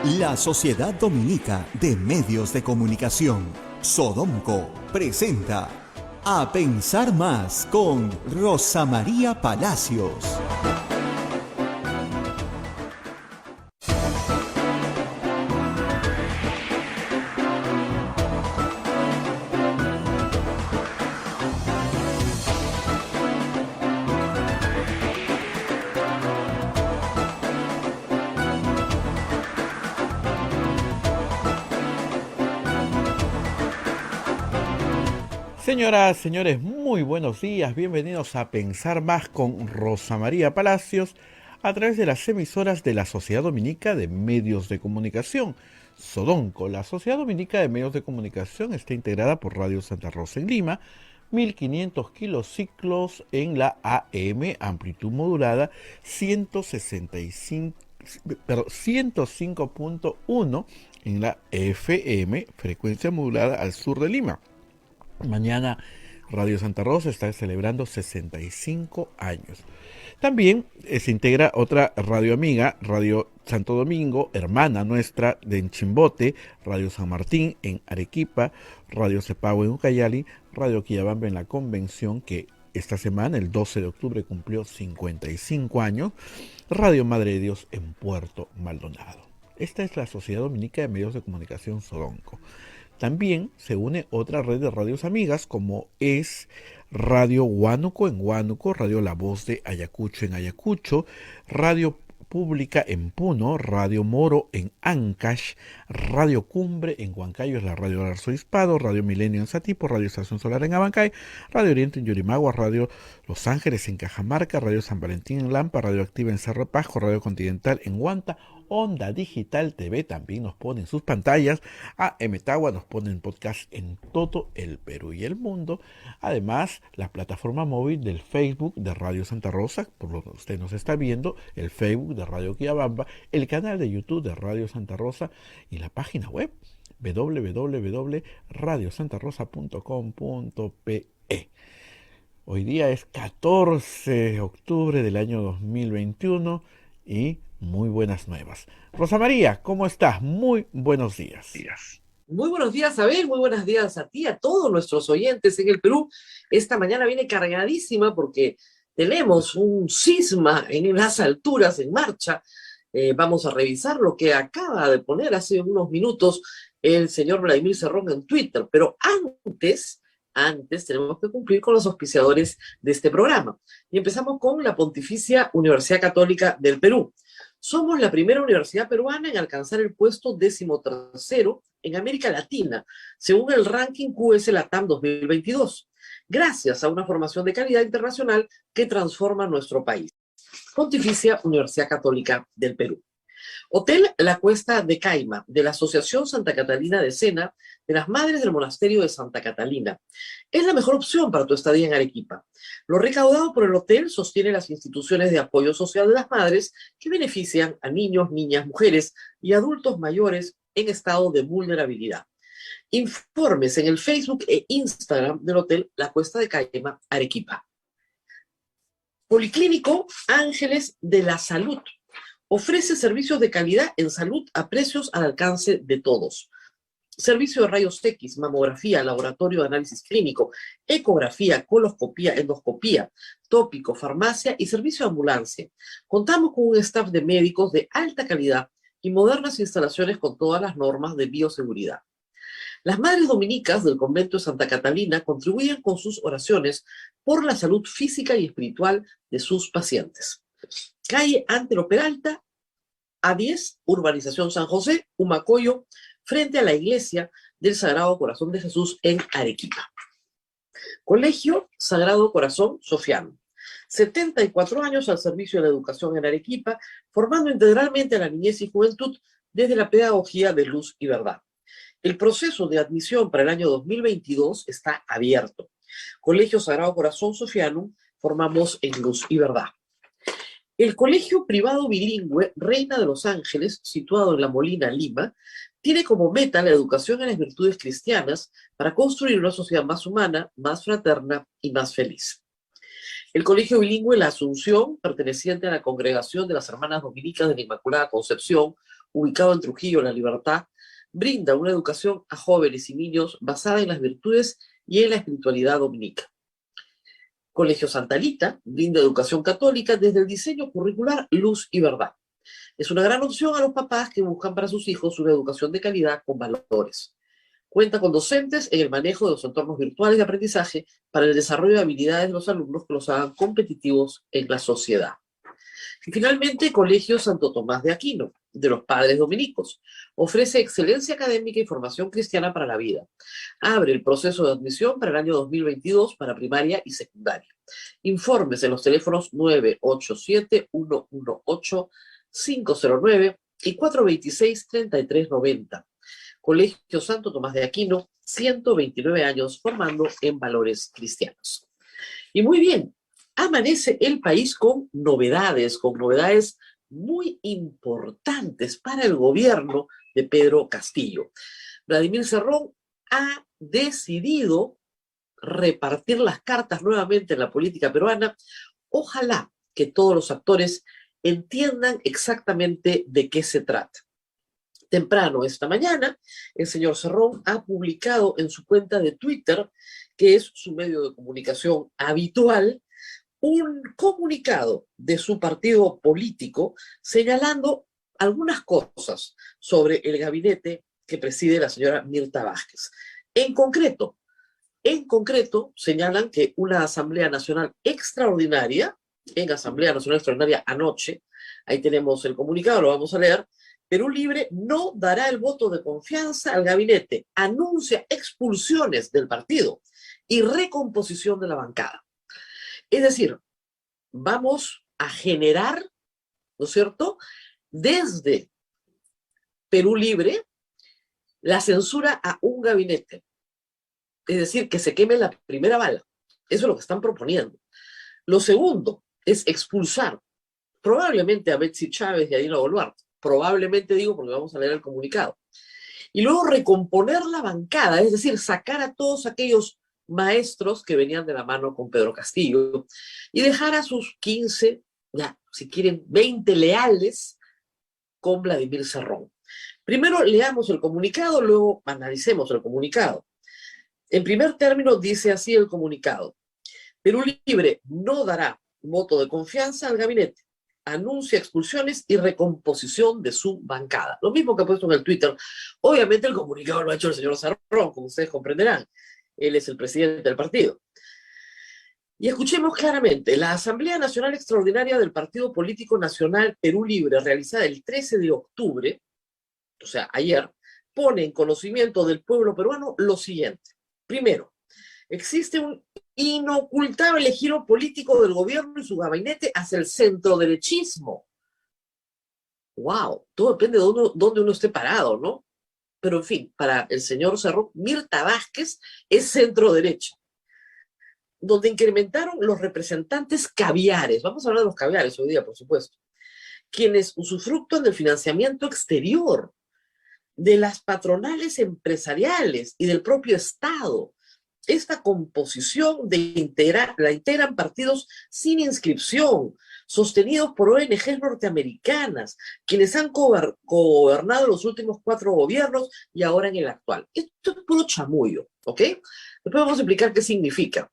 La Sociedad Dominica de Medios de Comunicación, Sodomco, presenta A Pensar Más con Rosa María Palacios. Señoras, señores, muy buenos días. Bienvenidos a Pensar Más con Rosa María Palacios a través de las emisoras de la Sociedad Dominica de Medios de Comunicación, Sodonco. La Sociedad Dominica de Medios de Comunicación está integrada por Radio Santa Rosa en Lima, 1500 kilociclos en la AM, amplitud modulada 105.1 en la FM, frecuencia modulada al sur de Lima. Mañana Radio Santa Rosa está celebrando 65 años. También se integra otra radio amiga, Radio Santo Domingo, hermana nuestra de Chimbote, Radio San Martín en Arequipa, Radio Cepagua en Ucayali, Radio Quillabamba en La Convención, que esta semana, el 12 de octubre, cumplió 55 años, Radio Madre de Dios en Puerto Maldonado. Esta es la Sociedad Dominica de Medios de Comunicación Sodonco. También se une otra red de radios amigas como es Radio Huánuco en Huánuco, Radio La Voz de Ayacucho en Ayacucho, Radio Pública en Puno, Radio Moro en Ancash, Radio Cumbre en Huancayo, es la radio del Arzobispado, Radio Milenio en Satipo, Radio Estación Solar en Abancay, Radio Oriente en Yurimagua, Radio Los Ángeles en Cajamarca, Radio San Valentín en Lampa, Radio Activa en Cerro Pasco, Radio Continental en Huanta, Onda Digital TV también nos pone en sus pantallas, a Emetagua nos pone en podcast en todo el Perú y el mundo. Además, la plataforma móvil del Facebook de Radio Santa Rosa, por lo que usted nos está viendo, el Facebook de Radio Quillabamba, el canal de YouTube de Radio Santa Rosa y la página web www.radiosantarosa.com.pe. Hoy día es 14 de octubre del año 2021 y muy buenas nuevas. Rosa María, ¿cómo estás? Muy buenos días. Muy buenos días, Abel. Muy buenos días a ti, a todos nuestros oyentes en el Perú. Esta mañana viene cargadísima porque tenemos un sisma en las alturas en marcha. Vamos a revisar lo que acaba de poner hace unos minutos el señor Vladimir Cerrón en Twitter. Pero antes tenemos que cumplir con los auspiciadores de este programa. Y empezamos con la Pontificia Universidad Católica del Perú. Somos la primera universidad peruana en alcanzar el puesto 13º en América Latina, según el ranking QS Latam 2022, gracias a una formación de calidad internacional que transforma nuestro país. Pontificia Universidad Católica del Perú. Hotel La Cuesta de Caima, de la Asociación Santa Catalina de Sena, de las Madres del Monasterio de Santa Catalina. Es la mejor opción para tu estadía en Arequipa. Lo recaudado por el hotel sostiene las instituciones de apoyo social de las madres que benefician a niños, niñas, mujeres y adultos mayores en estado de vulnerabilidad. Informes en el Facebook e Instagram del Hotel La Cuesta de Caima, Arequipa. Policlínico Ángeles de la Salud. Ofrece servicios de calidad en salud a precios al alcance de todos. Servicio de rayos X, mamografía, laboratorio de análisis clínico, ecografía, coloscopía, endoscopía, tópico, farmacia y servicio de ambulancia. Contamos con un staff de médicos de alta calidad y modernas instalaciones con todas las normas de bioseguridad. Las madres dominicas del convento de Santa Catalina contribuyen con sus oraciones por la salud física y espiritual de sus pacientes. Calle Antero Peralta, A10, Urbanización San José, Humacoyo, frente a la Iglesia del Sagrado Corazón de Jesús en Arequipa. Colegio Sagrado Corazón Sofiano. 74 años al servicio de la educación en Arequipa, formando integralmente a la niñez y juventud desde la pedagogía de luz y verdad. El proceso de admisión para el año 2022 está abierto. Colegio Sagrado Corazón Sofiano, formamos en luz y verdad. El Colegio Privado Bilingüe Reina de los Ángeles, situado en La Molina, Lima, tiene como meta la educación en las virtudes cristianas para construir una sociedad más humana, más fraterna y más feliz. El Colegio Bilingüe La Asunción, perteneciente a la Congregación de las Hermanas Dominicas de la Inmaculada Concepción, ubicado en Trujillo, La Libertad, brinda una educación a jóvenes y niños basada en las virtudes y en la espiritualidad dominica. Colegio Santa Lita brinda educación católica desde el diseño curricular Luz y Verdad. Es una gran opción a los papás que buscan para sus hijos una educación de calidad con valores. Cuenta con docentes en el manejo de los entornos virtuales de aprendizaje para el desarrollo de habilidades de los alumnos que los hagan competitivos en la sociedad. Y finalmente, Colegio Santo Tomás de Aquino, de los Padres Dominicos. Ofrece excelencia académica y formación cristiana para la vida. Abre el proceso de admisión para el año 2022 para primaria y secundaria. Informes en los teléfonos 987-118-509 y 426-3390. Colegio Santo Tomás de Aquino, 129 años formando en valores cristianos. Y muy bien, amanece el país con novedades muy importantes para el gobierno de Pedro Castillo. Vladimir Cerrón ha decidido repartir las cartas nuevamente en la política peruana. Ojalá que todos los actores entiendan exactamente de qué se trata. Temprano esta mañana, el señor Cerrón ha publicado en su cuenta de Twitter, que es su medio de comunicación habitual, un comunicado de su partido político señalando algunas cosas sobre el gabinete que preside la señora Mirta Vázquez. En concreto, señalan que una Asamblea Nacional Extraordinaria, anoche, ahí tenemos el comunicado, lo vamos a leer. Perú Libre no dará el voto de confianza al gabinete, anuncia expulsiones del partido y recomposición de la bancada. Es decir, vamos a generar, ¿no es cierto?, desde Perú Libre la censura a un gabinete. Es decir, que se queme la primera bala. Eso es lo que están proponiendo. Lo segundo es expulsar probablemente a Betsy Chávez y a Dina Boluarte. Probablemente digo porque vamos a leer el comunicado. Y luego recomponer la bancada, es decir, sacar a todos aquellos maestros que venían de la mano con Pedro Castillo y dejar a sus 15, ya, si quieren, 20 leales con Vladimir Cerrón. Primero leamos el comunicado, luego analicemos el comunicado. En primer término, dice así el comunicado. Perú Libre no dará voto de confianza al gabinete. Anuncia expulsiones y recomposición de su bancada. Lo mismo que ha puesto en el Twitter. Obviamente el comunicado lo ha hecho el señor Cerrón, como ustedes comprenderán. Él es el presidente del partido. Y escuchemos claramente. La Asamblea Nacional Extraordinaria del Partido Político Nacional Perú Libre, realizada el 13 de octubre, o sea, ayer, pone en conocimiento del pueblo peruano lo siguiente. Primero, existe un inocultable giro político del gobierno y su gabinete hacia el centroderechismo. ¡Wow! Todo depende de dónde uno esté parado, ¿no? Pero, en fin, para el señor Cerrón, Mirta Vázquez es centro-derecha, donde incrementaron los representantes caviares. Vamos a hablar de los caviares hoy día, por supuesto. Quienes usufructan del financiamiento exterior, de las patronales empresariales y del propio Estado. Esta composición la integran partidos sin inscripción, sostenidos por ONGs norteamericanas, quienes han gobernado los últimos 4 gobiernos y ahora en el actual. Esto es puro chamullo, ¿ok? Después vamos a explicar qué significa.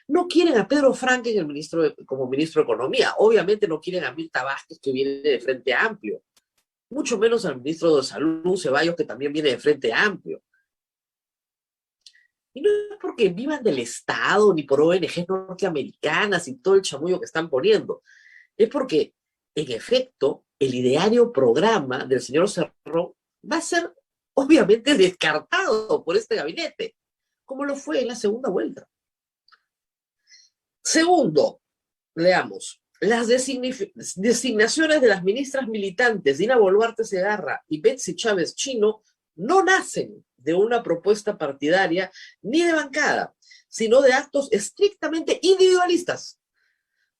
No quieren a Pedro Franklin como ministro de Economía. Obviamente no quieren a Mirta Vázquez, que viene de Frente Amplio. Mucho menos al ministro de Salud, Ceballos, que también viene de Frente Amplio. Y no es porque vivan del Estado, ni por ONGs norteamericanas y todo el chamullo que están poniendo. Es porque, en efecto, el ideario programa del señor Cerrón va a ser, obviamente, descartado por este gabinete, como lo fue en la segunda vuelta. Segundo, leamos. Las designaciones de las ministras militantes Dina Boluarte Segarra y Betsy Chávez Chino no nacen de una propuesta partidaria ni de bancada, sino de actos estrictamente individualistas,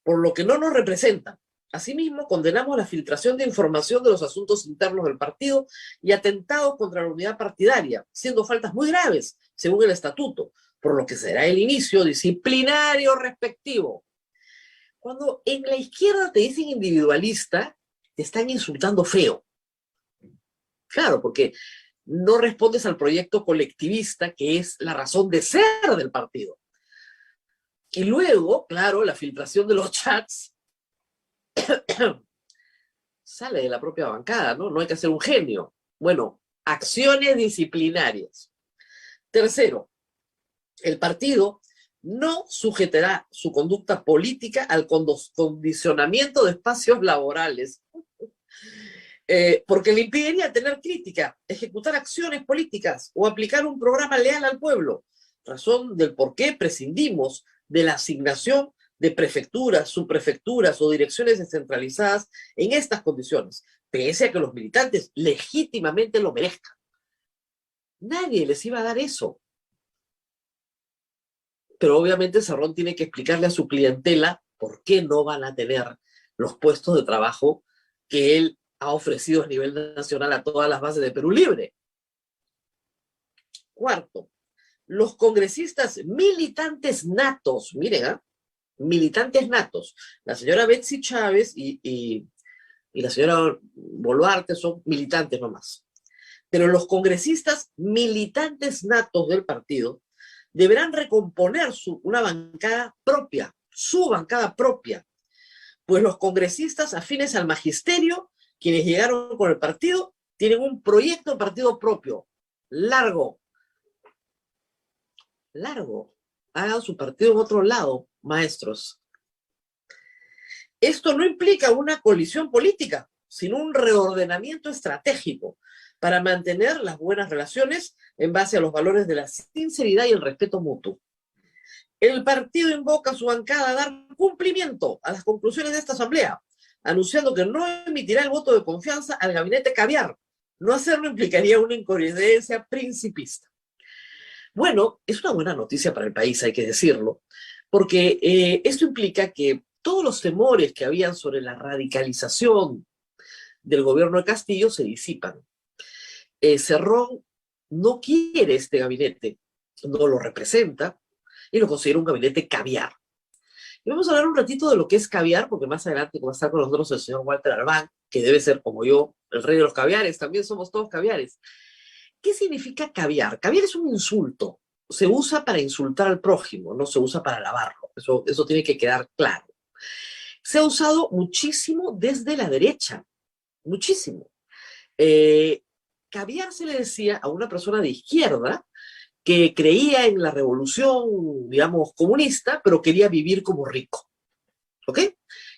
por lo que no nos representan. Asimismo, condenamos la filtración de información de los asuntos internos del partido y atentados contra la unidad partidaria, siendo faltas muy graves, según el estatuto, por lo que será el inicio disciplinario respectivo. Cuando en la izquierda te dicen individualista, te están insultando feo. Claro, porque no respondes al proyecto colectivista que es la razón de ser del partido. Y luego, claro, la filtración de los chats sale de la propia bancada, ¿no? No hay que ser un genio. Bueno, acciones disciplinarias. Tercero, el partido no sujetará su conducta política al condicionamiento de espacios laborales, porque le impediría tener crítica, ejecutar acciones políticas o aplicar un programa leal al pueblo, razón del por qué prescindimos de la asignación de prefecturas, subprefecturas o direcciones descentralizadas en estas condiciones, pese a que los militantes legítimamente lo merezcan. Nadie les iba a dar eso. Pero obviamente Cerrón tiene que explicarle a su clientela por qué no van a tener los puestos de trabajo que él ha ofrecido a nivel nacional a todas las bases de Perú Libre. Cuarto, los congresistas militantes natos, miren, militantes natos, la señora Betsy Chávez y la señora Boluarte son militantes nomás. Pero los congresistas militantes natos del partido deberán recomponer una bancada propia, su bancada propia, pues los congresistas afines al magisterio, quienes llegaron con el partido, tienen un proyecto de partido propio, largo. Hagan su partido en otro lado, maestros. Esto no implica una colisión política, sino un reordenamiento estratégico para mantener las buenas relaciones en base a los valores de la sinceridad y el respeto mutuo. El partido invoca a su bancada a dar cumplimiento a las conclusiones de esta asamblea, anunciando que no emitirá el voto de confianza al gabinete Caviar. No hacerlo implicaría una incoherencia principista. Bueno, es una buena noticia para el país, hay que decirlo, porque esto implica que todos los temores que habían sobre la radicalización del gobierno de Castillo se disipan. Cerrón no quiere este gabinete, no lo representa y lo considera un gabinete caviar. Y vamos a hablar un ratito de lo que es caviar, porque más adelante va a estar con nosotros el señor Walter Albán, que debe ser como yo, el rey de los caviares, también somos todos caviares. ¿Qué significa caviar? Caviar es un insulto, se usa para insultar al prójimo, no se usa para alabarlo, eso tiene que quedar claro. Se ha usado muchísimo desde la derecha, muchísimo. Caviar se le decía a una persona de izquierda que creía en la revolución, digamos, comunista, pero quería vivir como rico, ¿ok?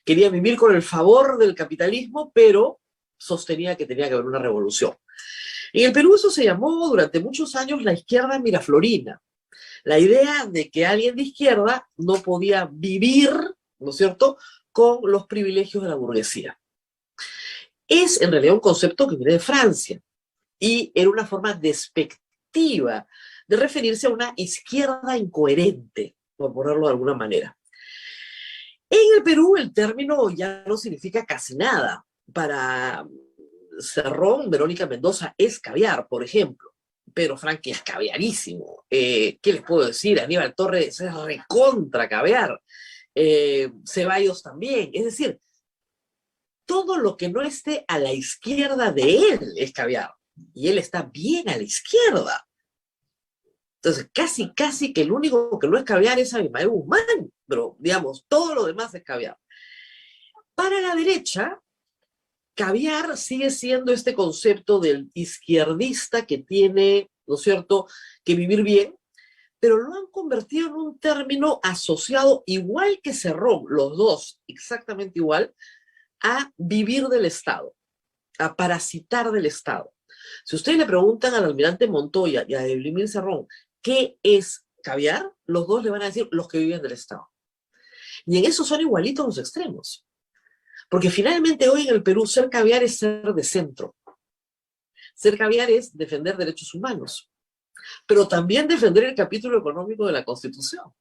Quería vivir con el favor del capitalismo, pero sostenía que tenía que haber una revolución. En el Perú eso se llamó durante muchos años la izquierda miraflorina. La idea de que alguien de izquierda no podía vivir, ¿no es cierto?, con los privilegios de la burguesía. Es en realidad un concepto que viene de Francia y era una forma despectiva de referirse a una izquierda incoherente, por ponerlo de alguna manera. En el Perú el término ya no significa casi nada. Para Cerrón, Verónica Mendoza es caviar, por ejemplo. Pedro Franqui es caviarísimo. ¿Qué les puedo decir? Aníbal Torres es recontra caviar. Ceballos también. Es decir, todo lo que no esté a la izquierda de él es caviar. Y él está bien a la izquierda. Entonces, casi que el único que no es caviar es Abimael Guzmán. Pero, digamos, todo lo demás es caviar. Para la derecha, caviar sigue siendo este concepto del izquierdista que tiene, ¿no es cierto?, que vivir bien, pero lo han convertido en un término asociado, igual que Cerrón, los dos exactamente igual, a vivir del Estado, a parasitar del Estado. Si ustedes le preguntan al almirante Montoya y a Evelyn Cerrón qué es caviar, los dos le van a decir los que viven del Estado. Y en eso son igualitos los extremos. Porque finalmente hoy en el Perú ser caviar es ser de centro. Ser caviar es defender derechos humanos, pero también defender el capítulo económico de la Constitución.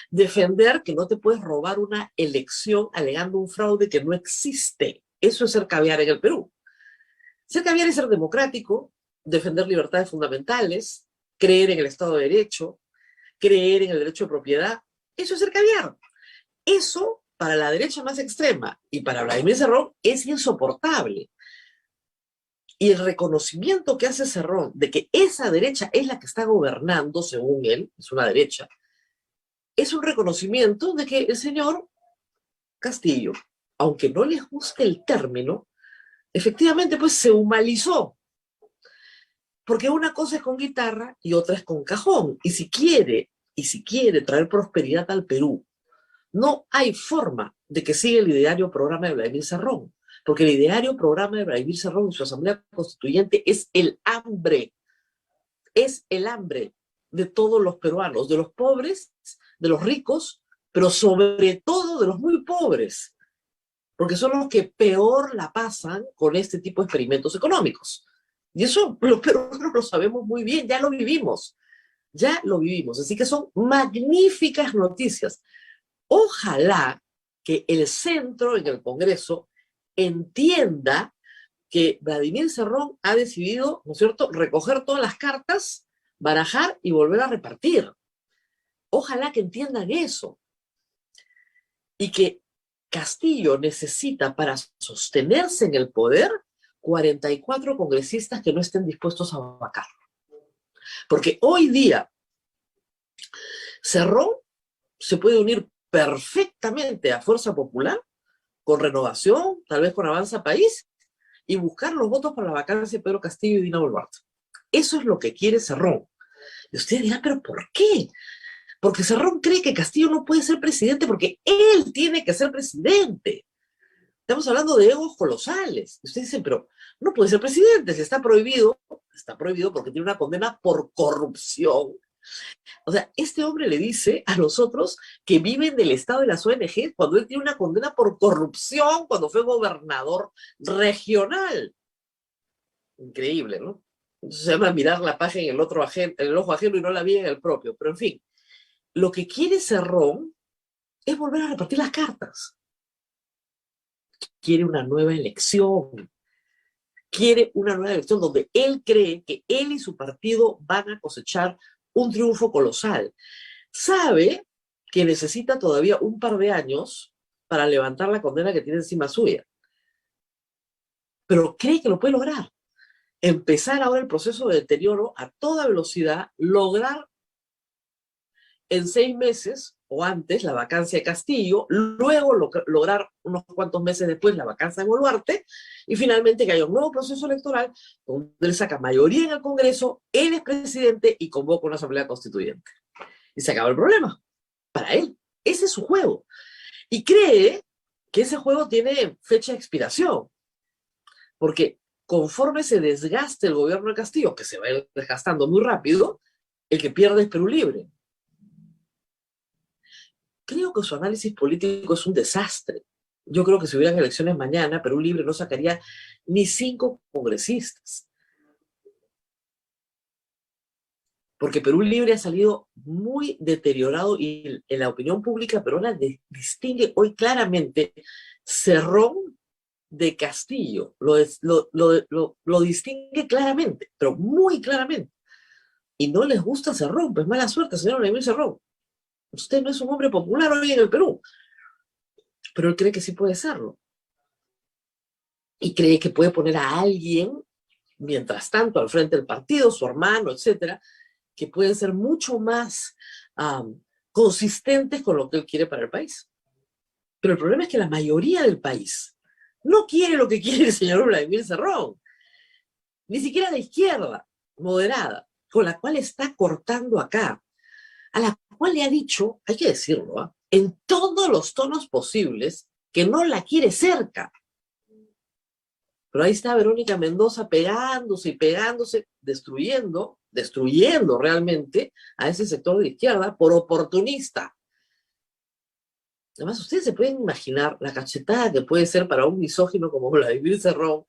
Defender que no te puedes robar una elección alegando un fraude que no existe. Eso es ser caviar en el Perú. Ser caviar es ser democrático, defender libertades fundamentales, creer en el Estado de Derecho, creer en el derecho de propiedad. Eso es ser caviar. Eso, para la derecha más extrema y para Vladimir Cerrón, es insoportable. Y el reconocimiento que hace Cerrón de que esa derecha es la que está gobernando, según él, es una derecha, es un reconocimiento de que el señor Castillo, aunque no les guste el término, efectivamente pues se humanizó. Porque una cosa es con guitarra y otra es con cajón. Y si quiere traer prosperidad al Perú, no hay forma de que siga el ideario programa de Vladimir Cerrón, porque el ideario programa de Vladimir Cerrón y su asamblea constituyente es el hambre de todos los peruanos, de los pobres, de los ricos, pero sobre todo de los muy pobres, porque son los que peor la pasan con este tipo de experimentos económicos. Y eso los peruanos lo sabemos muy bien, ya lo vivimos, así que son magníficas noticias. Ojalá que el centro en el Congreso entienda que Vladimir Cerrón ha decidido, ¿no es cierto?, recoger todas las cartas, barajar y volver a repartir. Ojalá que entiendan eso. Y que Castillo necesita para sostenerse en el poder 44 congresistas que no estén dispuestos a vacar. Porque hoy día Cerrón se puede unir perfectamente a Fuerza Popular, con Renovación, tal vez con Avanza País, y buscar los votos para la vacancia de Pedro Castillo y Dina Boluarte. Eso es lo que quiere Cerrón. Y ustedes dirán, ¿pero por qué? Porque Cerrón cree que Castillo no puede ser presidente porque él tiene que ser presidente. Estamos hablando de egos colosales. Ustedes dicen, pero no puede ser presidente, si está prohibido porque tiene una condena por corrupción. O sea, este hombre le dice a nosotros que viven del Estado de las ONG cuando él tiene una condena por corrupción cuando fue gobernador regional. Increíble, ¿no? Se llama mirar la paja en el ojo ajeno y no la vi en el propio. Pero en fin, lo que quiere Cerrón es volver a repartir las cartas. Quiere una nueva elección. Quiere una nueva elección donde él cree que él y su partido van a cosechar un triunfo colosal. Sabe que necesita todavía un par de años para levantar la condena que tiene encima suya. Pero cree que lo puede lograr. Empezar ahora el proceso de deterioro a toda velocidad, lograr en 6 meses o antes la vacancia de Castillo, luego lograr unos cuantos meses después la vacancia de Boluarte, y finalmente que haya un nuevo proceso electoral donde él saca mayoría en el Congreso, él es presidente y convoca una asamblea constituyente. Y se acaba el problema. Para él. Ese es su juego. Y cree que ese juego tiene fecha de expiración. Porque conforme se desgaste el gobierno de Castillo, que se va a ir desgastando muy rápido, el que pierde es Perú Libre. Creo que su análisis político es un desastre. Yo creo que si hubieran elecciones mañana, Perú Libre no sacaría ni 5 congresistas. Porque Perú Libre ha salido muy deteriorado y en la opinión pública peruana distingue hoy claramente Cerrón de Castillo. Lo distingue claramente, pero muy claramente. Y no les gusta Cerrón, pues mala suerte, señor Vladimir Cerrón. Usted no es un hombre popular hoy en el Perú, pero él cree que sí puede serlo. Y cree que puede poner a alguien, mientras tanto, al frente del partido, su hermano, etcétera, que pueden ser mucho más consistentes con lo que él quiere para el país. Pero el problema es que la mayoría del país no quiere lo que quiere el señor Vladimir Cerrón. Ni siquiera la izquierda moderada, con la cual está cortando acá, a la cual le ha dicho, hay que decirlo, en todos los tonos posibles, que no la quiere cerca. Pero ahí está Verónica Mendoza pegándose y pegándose, destruyendo realmente a ese sector de izquierda por oportunista. Además, ustedes se pueden imaginar la cachetada que puede ser para un misógino como Vladimir Cerrón,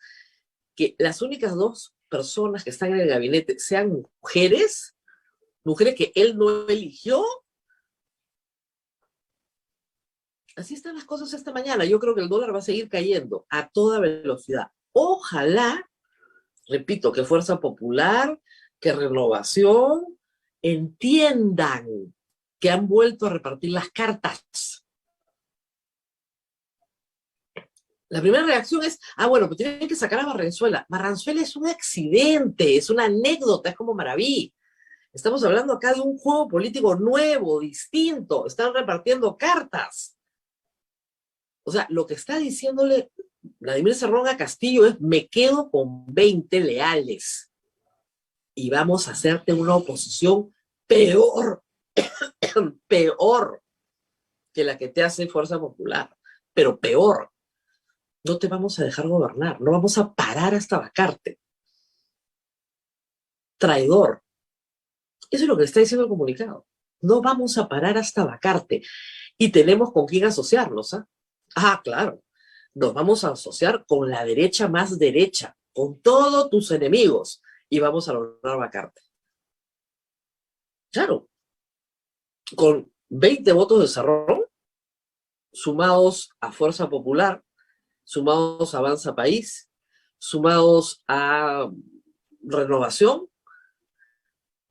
que las únicas 2 personas que están en el gabinete sean mujeres que él no eligió. Así están las cosas esta mañana. Yo creo que el dólar va a seguir cayendo a toda velocidad. Ojalá, repito, que Fuerza Popular, que Renovación, entiendan que han vuelto a repartir las cartas. La primera reacción es, bueno, pues tienen que sacar a Barranzuela. Barranzuela es un accidente, es una anécdota, es como Maraví. Estamos hablando acá de un juego político nuevo, distinto. Están repartiendo cartas. O sea, lo que está diciéndole Vladimir Cerrón a Castillo es, me quedo con 20 leales y vamos a hacerte una oposición peor, peor que la que te hace Fuerza Popular, pero peor. No te vamos a dejar gobernar, no vamos a parar hasta vacarte. Traidor. Eso es lo que está diciendo el comunicado. No vamos a parar hasta vacarte. Y tenemos con quién asociarnos, ¿ah? Claro. Nos vamos a asociar con la derecha más derecha, con todos tus enemigos, y vamos a lograr vacarte. Claro. Con 20 votos de Cerrón, sumados a Fuerza Popular, sumados a Avanza País, sumados a Renovación,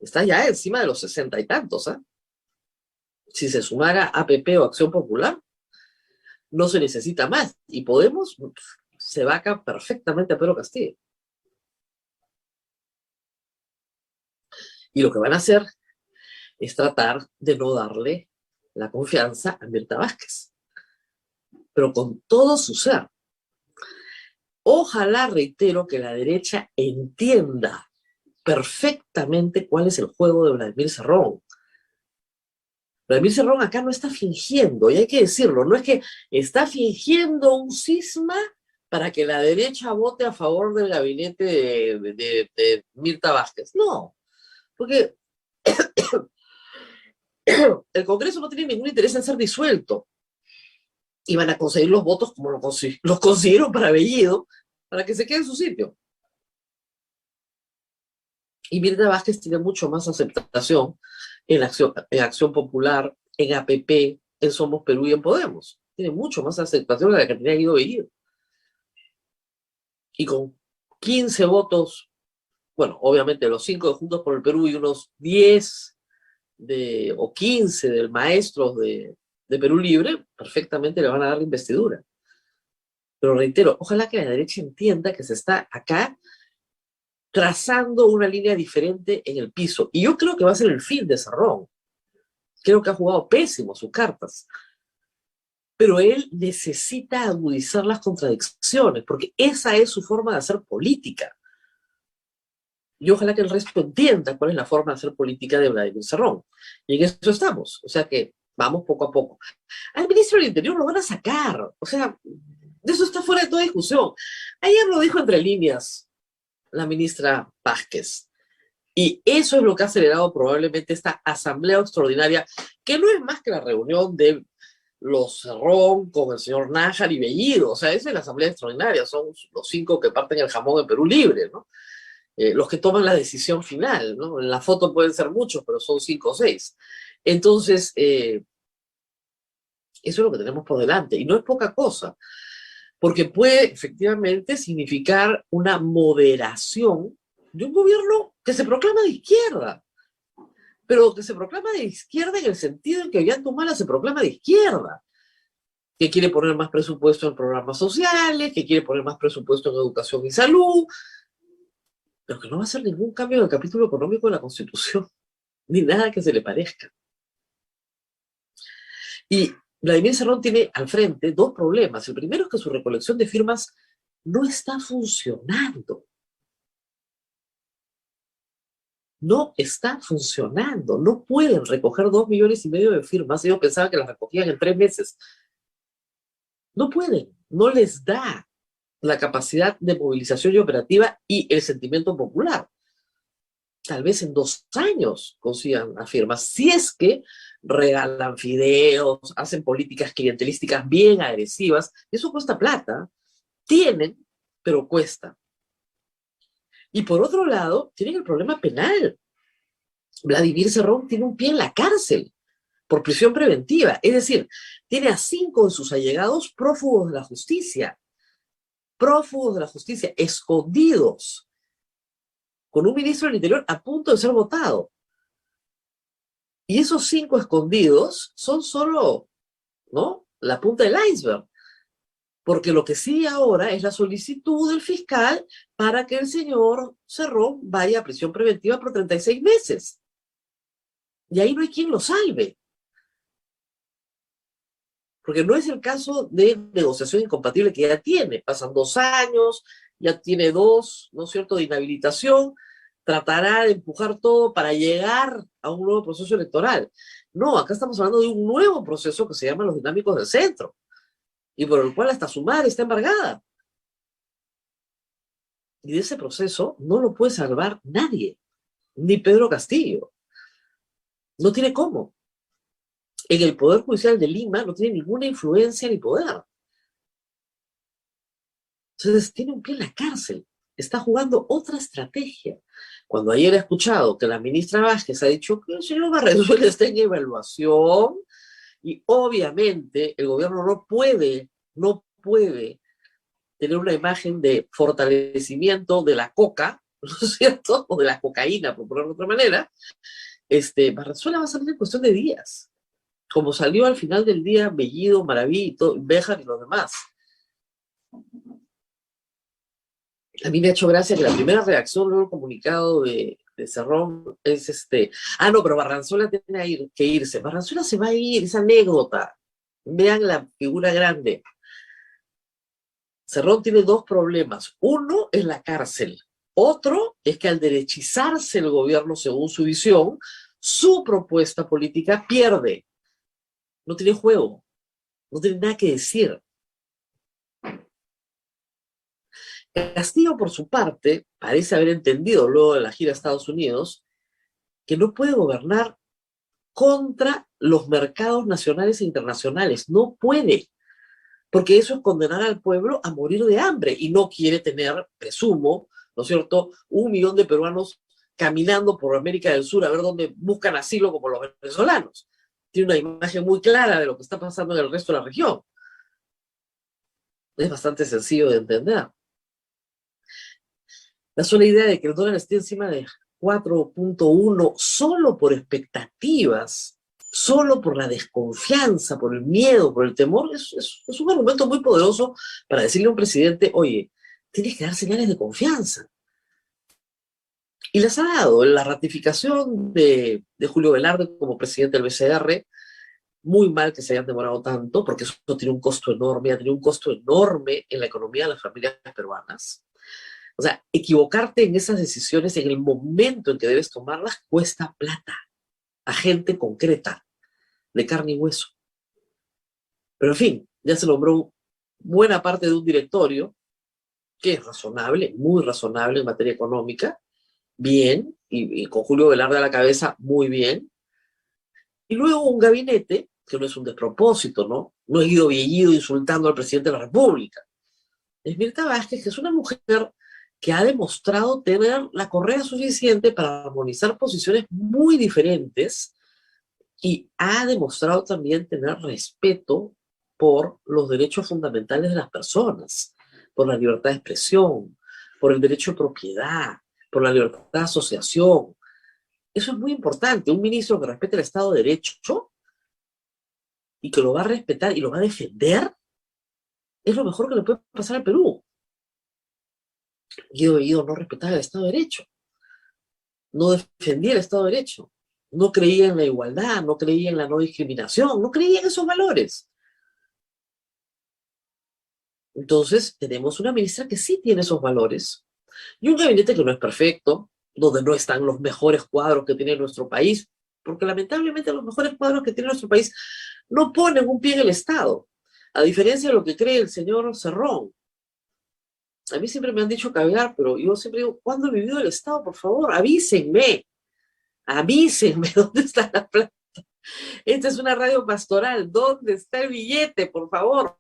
está ya encima de los 60 y tantos, ¿eh? Si se sumara APP o Acción Popular, no se necesita más. Y Podemos se vaca perfectamente a Pedro Castillo. Y lo que van a hacer es tratar de no darle la confianza a Mirta Vázquez. Pero con todo su ser. Ojalá, reitero, que la derecha entienda perfectamente cuál es el juego de Vladimir Cerrón. Vladimir Cerrón acá no está fingiendo, y hay que decirlo, no es que está fingiendo un cisma para que la derecha vote a favor del gabinete de Mirta Vázquez. No, porque el Congreso no tiene ningún interés en ser disuelto. Y van a conseguir los votos como los consiguieron para Bellido, para que se quede en su sitio. Y Mirta Vázquez tiene mucho más aceptación en Acción Popular, en APP, en Somos Perú y en Podemos. Tiene mucho más aceptación de la que tenía Guido Bellido. Y con 15 votos, bueno, obviamente los 5 de Juntos por el Perú y unos 10 o 15 del Maestros de Perú Libre, perfectamente le van a dar la investidura. Pero reitero, ojalá que la derecha entienda que se está acá trazando una línea diferente en el piso. Y yo creo que va a ser el fin de Cerrón. Creo que ha jugado pésimo sus cartas. Pero él necesita agudizar las contradicciones, porque esa es su forma de hacer política. Y ojalá que el resto entienda cuál es la forma de hacer política de Vladimir Cerrón. Y en eso estamos. O sea que vamos poco a poco. Al ministro del Interior lo van a sacar. O sea, de eso está fuera de toda discusión. Ayer lo dijo entre líneas la ministra Vázquez. Y eso es lo que ha acelerado probablemente esta asamblea extraordinaria, que no es más que la reunión de los Cerrón con el señor Nájar y Bellido. O sea, esa es la asamblea extraordinaria. Son los 5 que parten el jamón en Perú Libre, ¿no? Los que toman la decisión final, ¿no? En la foto pueden ser muchos, pero son 5 o 6. Entonces, eso es lo que tenemos por delante. Y no es poca cosa, porque puede efectivamente significar una moderación de un gobierno que se proclama de izquierda, pero que se proclama de izquierda en el sentido en que Ollanta se proclama de izquierda, que quiere poner más presupuesto en programas sociales, que quiere poner más presupuesto en educación y salud, pero que no va a hacer ningún cambio en el capítulo económico de la Constitución, ni nada que se le parezca. Y Vladimir Cerrón tiene al frente 2 problemas. El primero es que su recolección de firmas no está funcionando. No está funcionando. No pueden recoger 2,5 millones de firmas. Ellos pensaban que las recogían en 3 meses. No pueden. No les da la capacidad de movilización y operativa y el sentimiento popular. Tal vez en 2 años consigan las firmas, si es que regalan fideos, hacen políticas clientelísticas bien agresivas. Eso cuesta plata. Tienen, pero cuesta. Y por otro lado, tienen el problema penal. Vladimir Cerrón tiene un pie en la cárcel por prisión preventiva. Es decir, tiene a 5 de sus allegados prófugos de la justicia. Prófugos de la justicia, escondidos, con un ministro del Interior a punto de ser votado. Y esos 5 escondidos son solo, ¿no?, la punta del iceberg. Porque lo que sí ahora es la solicitud del fiscal para que el señor Cerrón vaya a prisión preventiva por 36 meses. Y ahí no hay quien lo salve. Porque no es el caso de negociación incompatible que ya tiene. Pasan 2 años, ya tiene 2, ¿no es cierto?, de inhabilitación. Tratará de empujar todo para llegar a un nuevo proceso electoral. No, acá estamos hablando de un nuevo proceso que se llama los dinámicos del centro, y por el cual hasta su madre está embargada. Y de ese proceso no lo puede salvar nadie, ni Pedro Castillo. No tiene cómo. En el Poder Judicial de Lima no tiene ninguna influencia ni poder. Entonces tiene un pie en la cárcel. Está jugando otra estrategia. Cuando ayer he escuchado que la ministra Vázquez ha dicho que el señor Barrezuela está en evaluación, y obviamente el gobierno no puede tener una imagen de fortalecimiento de la coca, ¿no es cierto?, o de la cocaína, por ponerlo de otra manera. Barrezuela va a salir en cuestión de días, como salió al final del día Bellido, Maraví, Béjar y los demás. A mí me ha hecho gracia que la primera reacción luego del comunicado de Cerrón es no, pero Barranzuela tiene que irse. Barranzuela se va a ir, es anécdota. Vean la figura grande. Cerrón tiene 2 problemas. Uno es la cárcel. Otro es que al derechizarse el gobierno según su visión, su propuesta política pierde. No tiene juego. No tiene nada que decir. Castillo, por su parte, parece haber entendido luego de la gira a Estados Unidos que no puede gobernar contra los mercados nacionales e internacionales. No puede, porque eso es condenar al pueblo a morir de hambre, y no quiere tener, presumo, ¿no es cierto?, 1 millón de peruanos caminando por América del Sur a ver dónde buscan asilo como los venezolanos. Tiene una imagen muy clara de lo que está pasando en el resto de la región. Es bastante sencillo de entender. La sola idea de que el dólar esté encima de 4.1 solo por expectativas, solo por la desconfianza, por el miedo, por el temor, es un argumento muy poderoso para decirle a un presidente: oye, tienes que dar señales de confianza. Y las ha dado. La ratificación de Julio Velarde como presidente del BCR, muy mal que se hayan demorado tanto, porque eso tiene un costo enorme, ha tenido un costo enorme en la economía de las familias peruanas. O sea, equivocarte en esas decisiones en el momento en que debes tomarlas cuesta plata a gente concreta, de carne y hueso. Pero en fin, ya se nombró buena parte de un directorio que es razonable, muy razonable en materia económica, bien, y con Julio Velarde a la cabeza, muy bien. Y luego un gabinete, que no es un despropósito, ¿no? No es Guido Bellido insultando al presidente de la República. Es Mirta Vázquez, que es una mujer que ha demostrado tener la correa suficiente para armonizar posiciones muy diferentes, y ha demostrado también tener respeto por los derechos fundamentales de las personas, por la libertad de expresión, por el derecho de propiedad, por la libertad de asociación. Eso es muy importante. Un ministro que respete el Estado de Derecho y que lo va a respetar y lo va a defender es lo mejor que le puede pasar al Perú. Guido Bellido no respetaba el Estado de Derecho, no defendía el Estado de Derecho, no creía en la igualdad, no creía en la no discriminación, no creía en esos valores. Entonces tenemos una ministra que sí tiene esos valores, y un gabinete que no es perfecto, donde no están los mejores cuadros que tiene nuestro país, porque lamentablemente los mejores cuadros que tiene nuestro país no ponen un pie en el Estado, a diferencia de lo que cree el señor Cerrón. A mí siempre me han dicho caviar, pero yo siempre digo: ¿cuándo he vivido el Estado? Por favor, avísenme dónde está la plata. Esta es una radio pastoral, ¿dónde está el billete, por favor?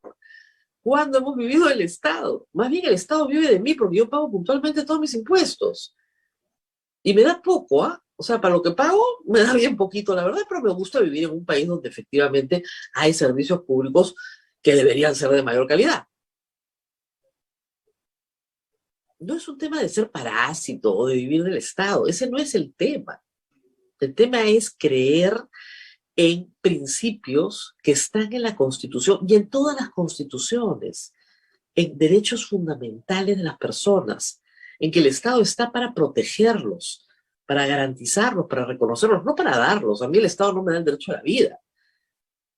¿Cuándo hemos vivido el Estado? Más bien el Estado vive de mí, porque yo pago puntualmente todos mis impuestos. Y me da poco, ¿ah? O sea, para lo que pago, me da bien poquito, la verdad, pero me gusta vivir en un país donde efectivamente hay servicios públicos que deberían ser de mayor calidad. No es un tema de ser parásito o de vivir del Estado, ese no es el tema. El tema es creer en principios que están en la Constitución y en todas las constituciones. en derechos fundamentales de las personas, en que el Estado está para protegerlos, para garantizarlos, para reconocerlos, no para darlos. A mí el Estado no me da el derecho a la vida.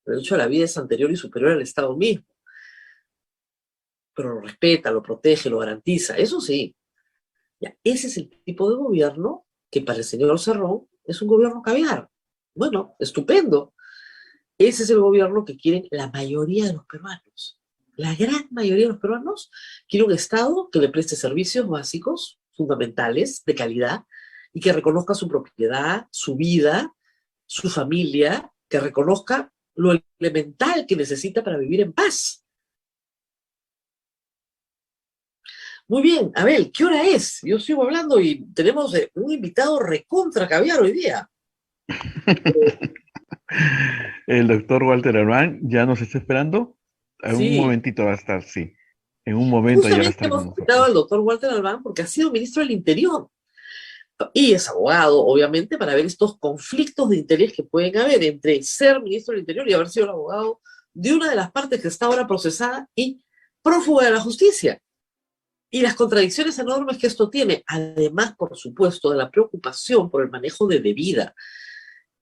El derecho a la vida es anterior y superior al Estado mismo, pero lo respeta, lo protege, lo garantiza. Eso sí, ya, ese es el tipo de gobierno que para el señor Cerrón es un gobierno caviar. Bueno, estupendo. Ese es el gobierno que quieren la mayoría de los peruanos. La gran mayoría de los peruanos quiere un Estado que le preste servicios básicos, fundamentales, de calidad, y que reconozca su propiedad, su vida, su familia, que reconozca lo elemental que necesita para vivir en paz. Muy bien, Abel, ¿qué hora es? Yo sigo hablando y tenemos un invitado recontra caviar hoy día. El doctor Walter Armán ya nos está esperando. En un Sí, momentito va a estar, sí. En un momento ya va a justamente estar con hemos invitado al nosotros. doctor Walter Albán porque ha sido ministro del Interior y es abogado, obviamente, para ver estos conflictos de interés que pueden haber entre ser ministro del Interior y haber sido el abogado de una de las partes que está ahora procesada y prófuga de la justicia. Y las contradicciones enormes que esto tiene, además, por supuesto, de la preocupación por el manejo de Devida.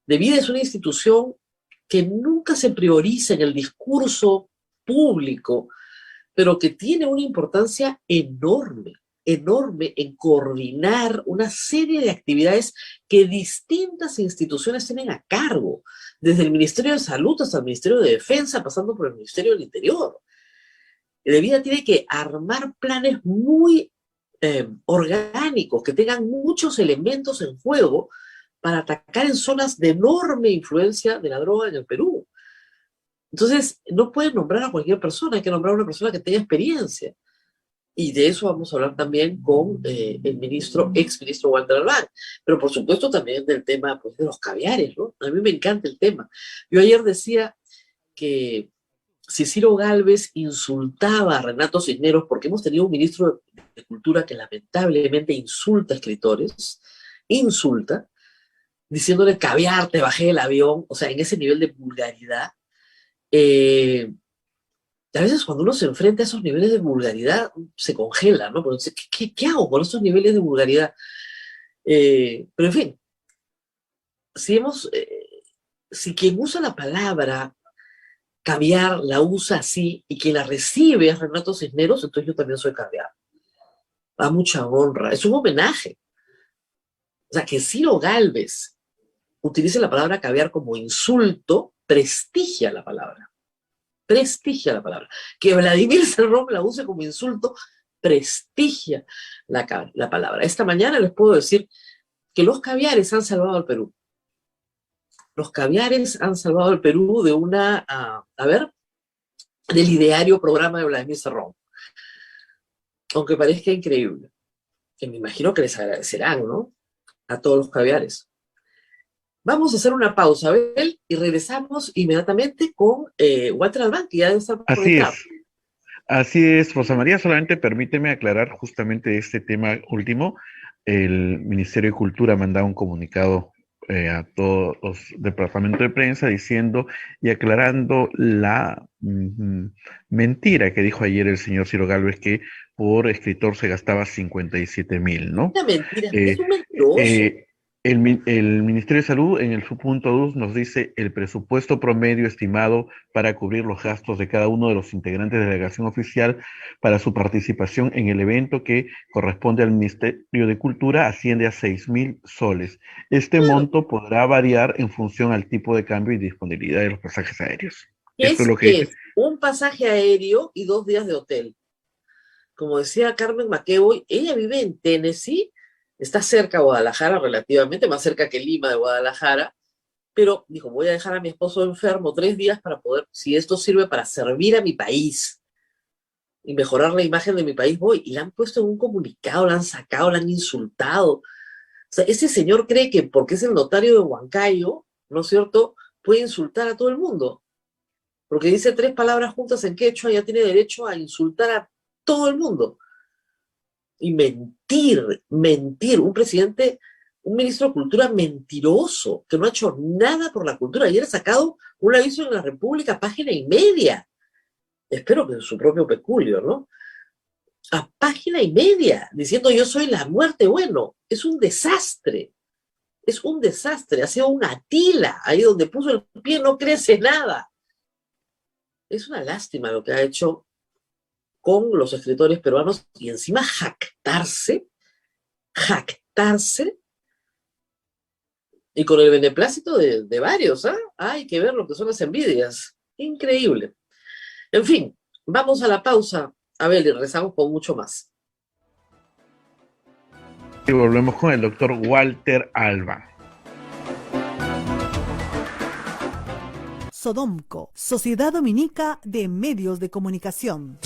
Devida es una institución que nunca se prioriza en el discurso público, pero que tiene una importancia enorme, enorme en coordinar una serie de actividades que distintas instituciones tienen a cargo, desde el Ministerio de Salud hasta el Ministerio de Defensa, pasando por el Ministerio del Interior. De Vida tiene que armar planes muy orgánicos, que tengan muchos elementos en juego para atacar en zonas de enorme influencia de la droga en el Perú. Entonces, no pueden nombrar a cualquier persona, hay que nombrar a una persona que tenga experiencia. Y de eso vamos a hablar también con el ex-ministro Walter Albán. Pero por supuesto también del tema pues, de los caviares, ¿no? A mí me encanta el tema. Yo ayer decía que si Ciro Gálvez insultaba a Renato Cisneros, porque hemos tenido un ministro de Cultura que lamentablemente insulta a escritores, insulta, diciéndole caviar, te bajé del avión, o sea, en ese nivel de vulgaridad. A veces cuando uno se enfrenta a esos niveles de vulgaridad, se congela, ¿no? Porque dice, ¿qué hago con esos niveles de vulgaridad? Pero en fin, si si quien usa la palabra caviar la usa así y quien la recibe es Renato Cisneros, entonces yo también soy caviar. A mucha honra. Es un homenaje. O sea, que Ciro Gálvez utilice la palabra caviar como insulto, prestigia la palabra. Prestigia la palabra. Que Vladimir Cerrón la use como insulto, prestigia la palabra. Esta mañana les puedo decir que los caviares han salvado al Perú. Los caviares han salvado al Perú de del ideario programa de Vladimir Cerrón. Aunque parezca increíble. Que me imagino que les agradecerán, ¿no? A todos los caviares. Vamos a hacer una pausa, Abel, y regresamos inmediatamente con Walter Albán, que ya debe estar Así conectado. así es, Rosa María. Solamente permíteme aclarar justamente este tema último. El Ministerio de Cultura ha mandado un comunicado a todos los departamentos de prensa diciendo y aclarando la mentira que dijo ayer el señor Ciro Gálvez, que por escritor se gastaba 57.000, ¿no? Una mentira, es Eh, un mentiroso. eh, el Ministerio de Salud en el subpunto 2 nos dice el presupuesto promedio estimado para cubrir los gastos de cada uno de los integrantes de la delegación oficial para su participación en el evento que corresponde al Ministerio de Cultura asciende a 6.000 soles. Este Claro, monto podrá variar en función al tipo de cambio y disponibilidad de los pasajes aéreos. Esto es lo que que dice. es un pasaje aéreo y 2 días de hotel. Como decía Carmen McEvoy, ella vive en Tennessee, está cerca de Guadalajara, relativamente más cerca que Lima de Guadalajara, pero dijo, voy a dejar a mi esposo enfermo 3 días para poder, si esto sirve para servir a mi país y mejorar la imagen de mi país, voy. Y la han puesto en un comunicado, la han sacado, la han insultado. O sea, ese señor cree que porque es el notario de Huancayo, ¿no es cierto?, puede insultar a todo el mundo. Porque dice 3 palabras juntas en quechua, ya tiene derecho a insultar a todo el mundo. Y mentir. Un ministro de Cultura mentiroso, que no ha hecho nada por la cultura. Ayer ha sacado un aviso en la República, página y media. Espero que en su propio peculio, ¿no? a página y media, diciendo yo soy la muerte. Bueno, es un desastre. Es un desastre. Ha sido una tila. Ahí donde puso el pie no crece nada. Es una lástima lo que ha hecho con los escritores peruanos y encima jactarse y con el beneplácito de varios, ¿ah? Hay que ver lo que son las envidias. Increíble. En fin, vamos a la pausa. A ver, y regresamos con mucho más. Y volvemos con el doctor Walter Alba. Sodomco, Sociedad Dominica de Medios de Comunicación.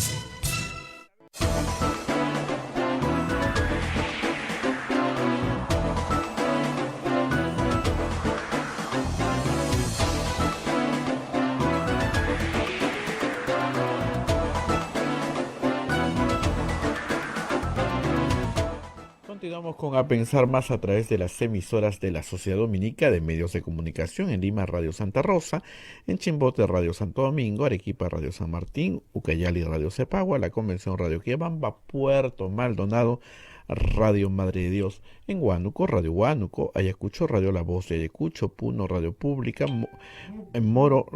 Continuamos con A Pensar Más a través de las emisoras de la Sociedad Dominica de Medios de Comunicación. En Lima, Radio Santa Rosa; en Chimbote, Radio Santo Domingo; Arequipa, Radio San Martín; Ucayali, Radio Cepagua; La Convención, Radio Quiabamba; Puerto Maldonado, Radio Madre de Dios; en Huánuco, Radio Huánuco; Ayacucho, Radio La Voz de Ayacucho; Puno, Radio Pública; en Moro,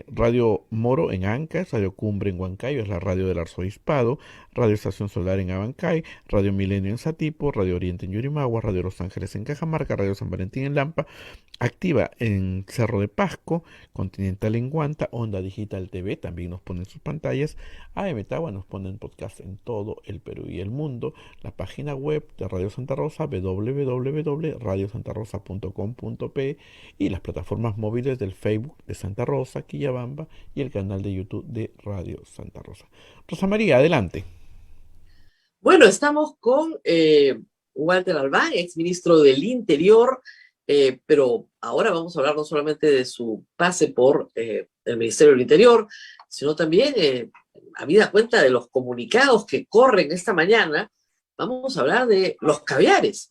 Radio Moro en Ancash; Radio Cumbre en Huancayo, es la radio del arzobispado; Radio Estación Solar en Abancay; Radio Milenio en Satipo; Radio Oriente en Yurimagua; Radio Los Ángeles en Cajamarca; Radio San Valentín en Lampa; Activa en Cerro de Pasco; Continental en Guanta; Onda Digital TV también nos ponen sus pantallas; AM Tagua nos ponen podcast en todo el Perú y el mundo; la página web de Radio Santa Rosa, www.radiosantarosa.com.pe, y las plataformas móviles del Facebook de Santa Rosa, Quillabamba, y el canal de YouTube de Radio Santa Rosa. Rosa María, adelante. Bueno, estamos con Walter Albán, exministro del Interior, pero ahora vamos a hablar no solamente de su pase por el Ministerio del Interior, sino también, habida cuenta de los comunicados que corren esta mañana, vamos a hablar de los caviares,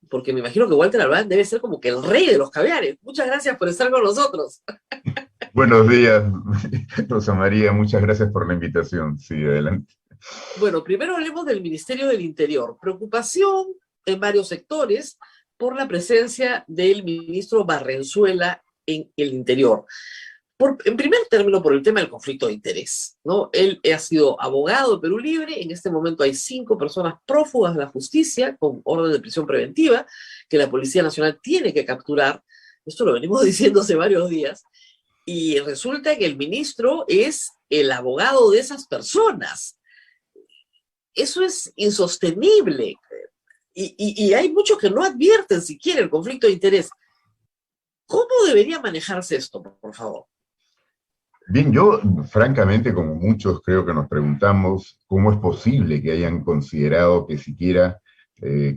porque me imagino que Walter Albán debe ser como que el rey de los caviares. Muchas gracias por estar con nosotros. Buenos días, Rosa María, muchas gracias por la invitación. Sí, adelante. Bueno, primero hablemos del Ministerio del Interior. Preocupación en varios sectores por la presencia del ministro Barrenzuela en el Interior. En primer término, por el tema del conflicto de interés, ¿no? Él ha sido abogado de Perú Libre. En este momento hay 5 personas prófugas de la justicia con orden de prisión preventiva que la Policía Nacional tiene que capturar. Esto lo venimos diciendo hace varios días. Y resulta que el ministro es el abogado de esas personas. Eso es insostenible. Y hay muchos que no advierten siquiera el conflicto de interés. ¿Cómo debería manejarse esto, por favor? Bien, yo francamente, como muchos, creo que nos preguntamos cómo es posible que hayan considerado que siquiera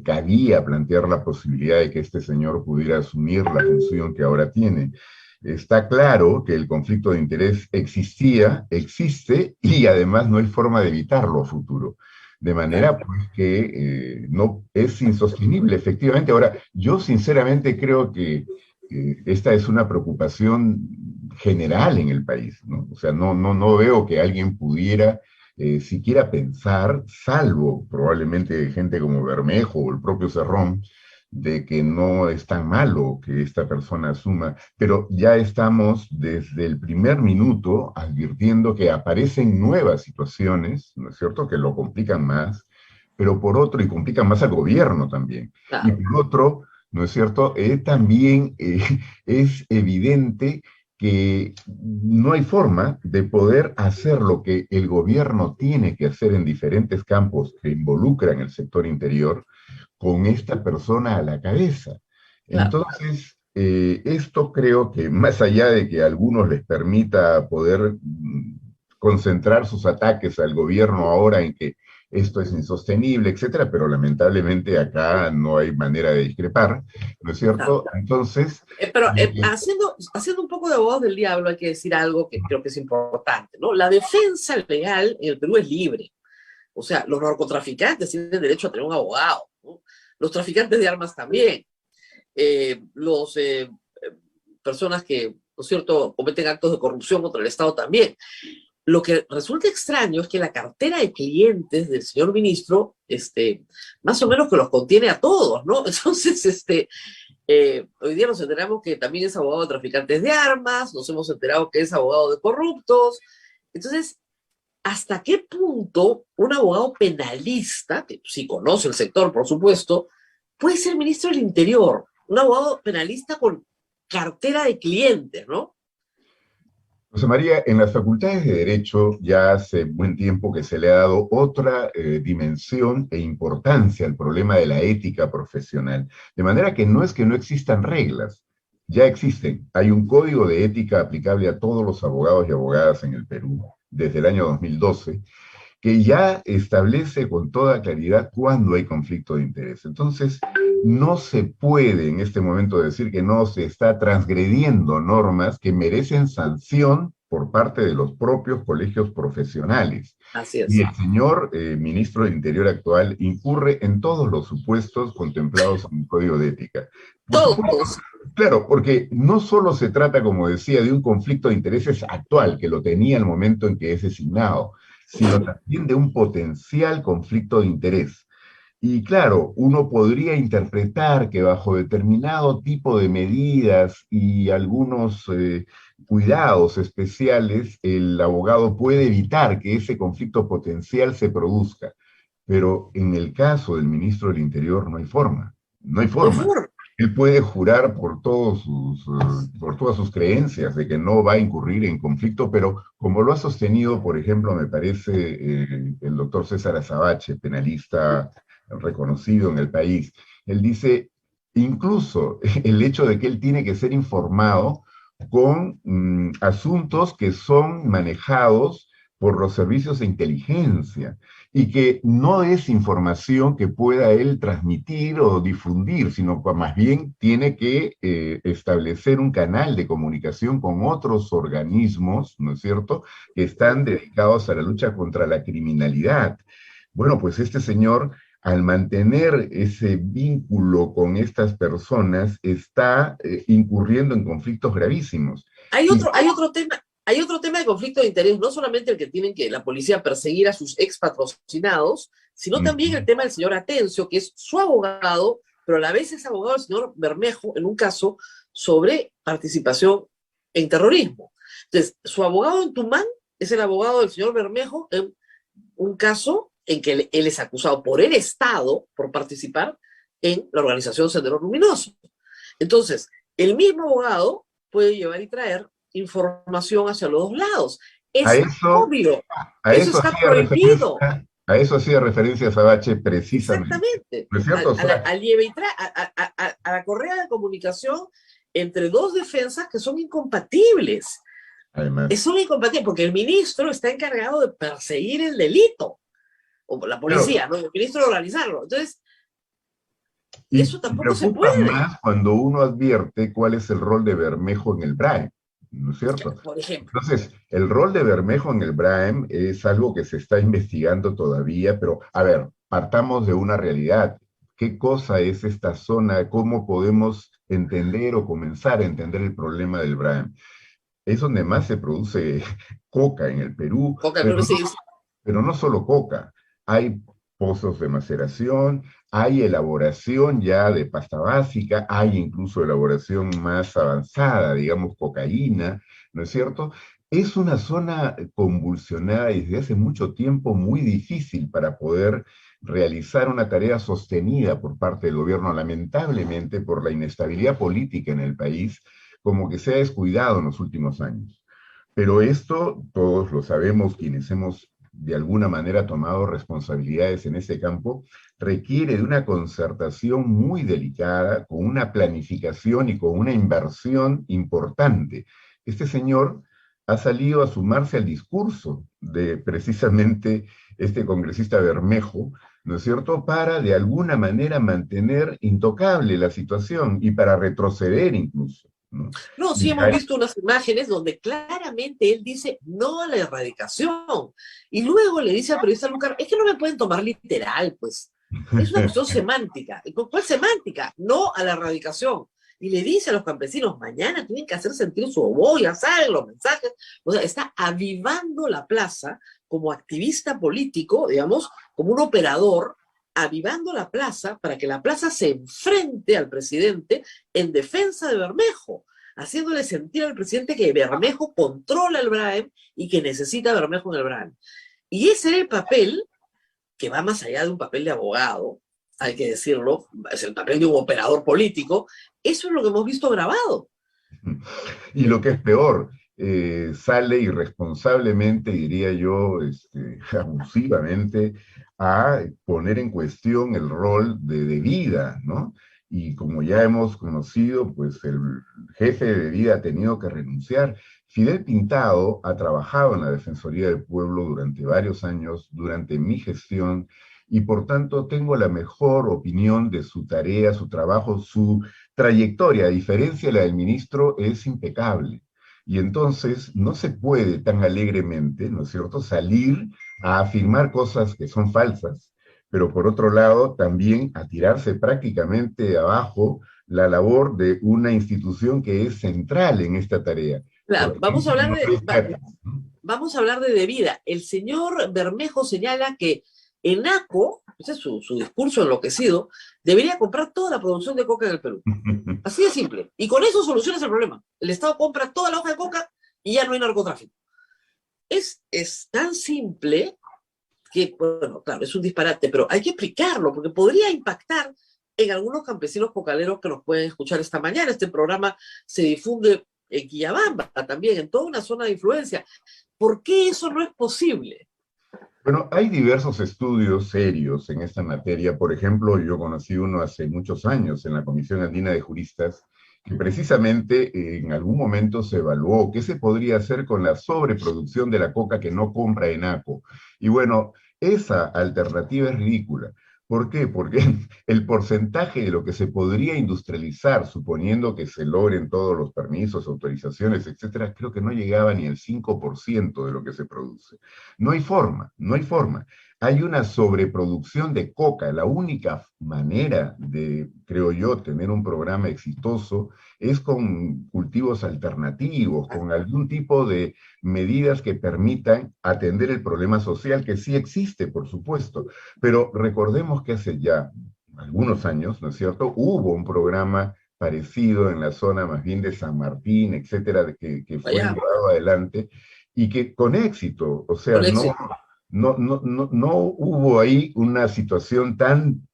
cabía plantear la posibilidad de que este señor pudiera asumir la función que ahora tiene. Está claro que el conflicto de interés existía, existe, y además no hay forma de evitarlo a futuro. De manera pues que no es insostenible, efectivamente. Ahora, yo sinceramente creo que esta es una preocupación general en el país, ¿no? O sea, no veo que alguien pudiera siquiera pensar, salvo probablemente gente como Bermejo o el propio Cerrón, de que no es tan malo que esta persona asuma, pero ya estamos desde el primer minuto advirtiendo que aparecen nuevas situaciones, ¿no es cierto?, que lo complican más, pero por otro, y complican más al gobierno también, Claro. Y por otro, ¿no es cierto?, también es evidente que no hay forma de poder hacer lo que el gobierno tiene que hacer en diferentes campos que involucran el sector interior, con esta persona a la cabeza. Claro. Entonces, esto creo que más allá de que a algunos les permita poder concentrar sus ataques al gobierno ahora en que esto es insostenible, etcétera, pero lamentablemente acá no hay manera de discrepar, ¿no es cierto? Claro. Entonces... Pero haciendo un poco de abogado del diablo, hay que decir algo que creo que es importante, ¿no? La defensa legal en el Perú es libre. O sea, los narcotraficantes tienen derecho a tener un abogado, ¿no? Los traficantes de armas también. Personas que, ¿no es cierto?, cometen actos de corrupción contra el Estado también. Lo que resulta extraño es que la cartera de clientes del señor ministro, más o menos que los contiene a todos, ¿no? Entonces, hoy día nos enteramos que también es abogado de traficantes de armas, nos hemos enterado que es abogado de corruptos. Entonces, ¿hasta qué punto un abogado penalista, que sí conoce el sector, por supuesto, puede ser ministro del Interior? Un abogado penalista con cartera de clientes, ¿no? José María, en las facultades de Derecho ya hace buen tiempo que se le ha dado otra dimensión e importancia al problema de la ética profesional. De manera que no existan reglas, ya existen. Hay un código de ética aplicable a todos los abogados y abogadas en el Perú desde el año 2012, que ya establece con toda claridad cuándo hay conflicto de interés. Entonces, no se puede en este momento decir que no se está transgrediendo normas que merecen sanción por parte de los propios colegios profesionales. Así es. Y el señor ministro del Interior actual incurre en todos los supuestos contemplados en el Código de Ética. Todos. Claro, porque no solo se trata, como decía, de un conflicto de intereses actual, que lo tenía al momento en que es designado, sino también de un potencial conflicto de interés. Y claro, uno podría interpretar que bajo determinado tipo de medidas y algunos cuidados especiales, el abogado puede evitar que ese conflicto potencial se produzca. Pero en el caso del ministro del Interior no hay forma. No hay forma. Él puede jurar por todas sus creencias de que no va a incurrir en conflicto, pero como lo ha sostenido, por ejemplo, me parece el doctor César Azabache, penalista reconocido en el país, él dice, incluso el hecho de que él tiene que ser informado con asuntos que son manejados por los servicios de inteligencia, y que no es información que pueda él transmitir o difundir, sino que más bien tiene que establecer un canal de comunicación con otros organismos, ¿no es cierto?, que están dedicados a la lucha contra la criminalidad. Bueno, pues este señor, al mantener ese vínculo con estas personas, está incurriendo en conflictos gravísimos. Hay otro tema de conflicto de interés, no solamente el que tienen que la policía perseguir a sus ex patrocinados, sino también el tema del señor Atencio, que es su abogado, pero a la vez es abogado del señor Bermejo en un caso sobre participación en terrorismo. Entonces, su abogado en Tumán es el abogado del señor Bermejo en un caso en que él es acusado por el Estado por participar en la organización Sendero Luminoso. Entonces, el mismo abogado puede llevar y traer información hacia los dos lados. Es obvio. Eso está prohibido. A eso hacía referencia Azabache precisamente. Exactamente. ¿No es cierto? Al lleve y trae, a la correa de comunicación entre dos defensas que son incompatibles. Además. Son incompatibles porque el ministro está encargado de perseguir el delito. O la policía, ¿no? El ministro de organizarlo. Entonces, eso tampoco se puede. Más cuando uno advierte cuál es el rol de Bermejo en el BRAE, ¿no es cierto? Por ejemplo. Entonces, el rol de Bermejo en el BRAEM es algo que se está investigando todavía, pero, a ver, partamos de una realidad. ¿Qué cosa es esta zona? ¿Cómo podemos entender o comenzar a entender el problema del BRAEM? Es donde más se produce coca en el Perú, pero no solo coca. Hay pozos de maceración, hay elaboración ya de pasta básica, hay incluso elaboración más avanzada, digamos cocaína, ¿no es cierto? Es una zona convulsionada y desde hace mucho tiempo muy difícil para poder realizar una tarea sostenida por parte del gobierno, lamentablemente por la inestabilidad política en el país, como que se ha descuidado en los últimos años. Pero esto, todos lo sabemos, quienes hemos de alguna manera tomado responsabilidades en ese campo, requiere de una concertación muy delicada, con una planificación y con una inversión importante. Este señor ha salido a sumarse al discurso de precisamente este congresista Bermejo, ¿no es cierto?, para de alguna manera mantener intocable la situación y para retroceder incluso. No, sí hemos visto unas imágenes donde claramente él dice no a la erradicación. Y luego le dice al periodista Lucar, es que no me pueden tomar literal, pues. Es una cuestión semántica. ¿Cuál semántica? No a la erradicación. y le dice a los campesinos, mañana tienen que hacer sentir su oboe, ya saben los mensajes. O sea, está avivando la plaza como activista político, digamos, como un operador, avivando la plaza para que la plaza se enfrente al presidente en defensa de Bermejo, haciéndole sentir al presidente que Bermejo controla el BRAEM y que necesita a Bermejo en el BRAEM. Y ese era el papel que va más allá de un papel de abogado, hay que decirlo, es el papel de un operador político. Eso es lo que hemos visto grabado. Y lo que es peor, sale irresponsablemente, diría yo, abusivamente, a poner en cuestión el rol de vida, ¿no? Y como ya hemos conocido, pues el jefe de vida ha tenido que renunciar. Fidel Pintado ha trabajado en la Defensoría del Pueblo durante varios años, durante mi gestión, y por tanto tengo la mejor opinión de su tarea, su trabajo, su trayectoria, a diferencia de la del ministro, es impecable. Y entonces no se puede tan alegremente, ¿no es cierto?, salir a afirmar cosas que son falsas, pero por otro lado también a tirarse prácticamente abajo la labor de una institución que es central en esta tarea. Claro, vamos a hablar ¿no? de vida. El señor Bermejo señala que ENACO, ese es su discurso enloquecido, debería comprar toda la producción de coca en el Perú. Así de simple. Y con eso solucionas el problema. El Estado compra toda la hoja de coca y ya no hay narcotráfico. Es tan simple que, bueno, claro, es un disparate, pero hay que explicarlo, porque podría impactar en algunos campesinos cocaleros que nos pueden escuchar esta mañana. Este programa se difunde en Quillabamba también, en toda una zona de influencia. ¿Por qué eso no es posible? Bueno, hay diversos estudios serios en esta materia. Por ejemplo, yo conocí uno hace muchos años en la Comisión Andina de Juristas, que precisamente en algún momento se evaluó qué se podría hacer con la sobreproducción de la coca que no compra ENACO. Y bueno, esa alternativa es ridícula. ¿Por qué? Porque el porcentaje de lo que se podría industrializar, suponiendo que se logren todos los permisos, autorizaciones, etcétera, creo que no llegaba ni al 5% de lo que se produce. No hay forma, no hay forma. Hay una sobreproducción de coca. La única manera de, creo yo, tener un programa exitoso es con cultivos alternativos, con algún tipo de medidas que permitan atender el problema social, que sí existe, por supuesto. Pero recordemos que hace ya algunos años, ¿no es cierto?, hubo un programa parecido en la zona más bien de San Martín, etcétera, que fue llevado adelante, y que con éxito, o sea, no hubo ahí una situación tan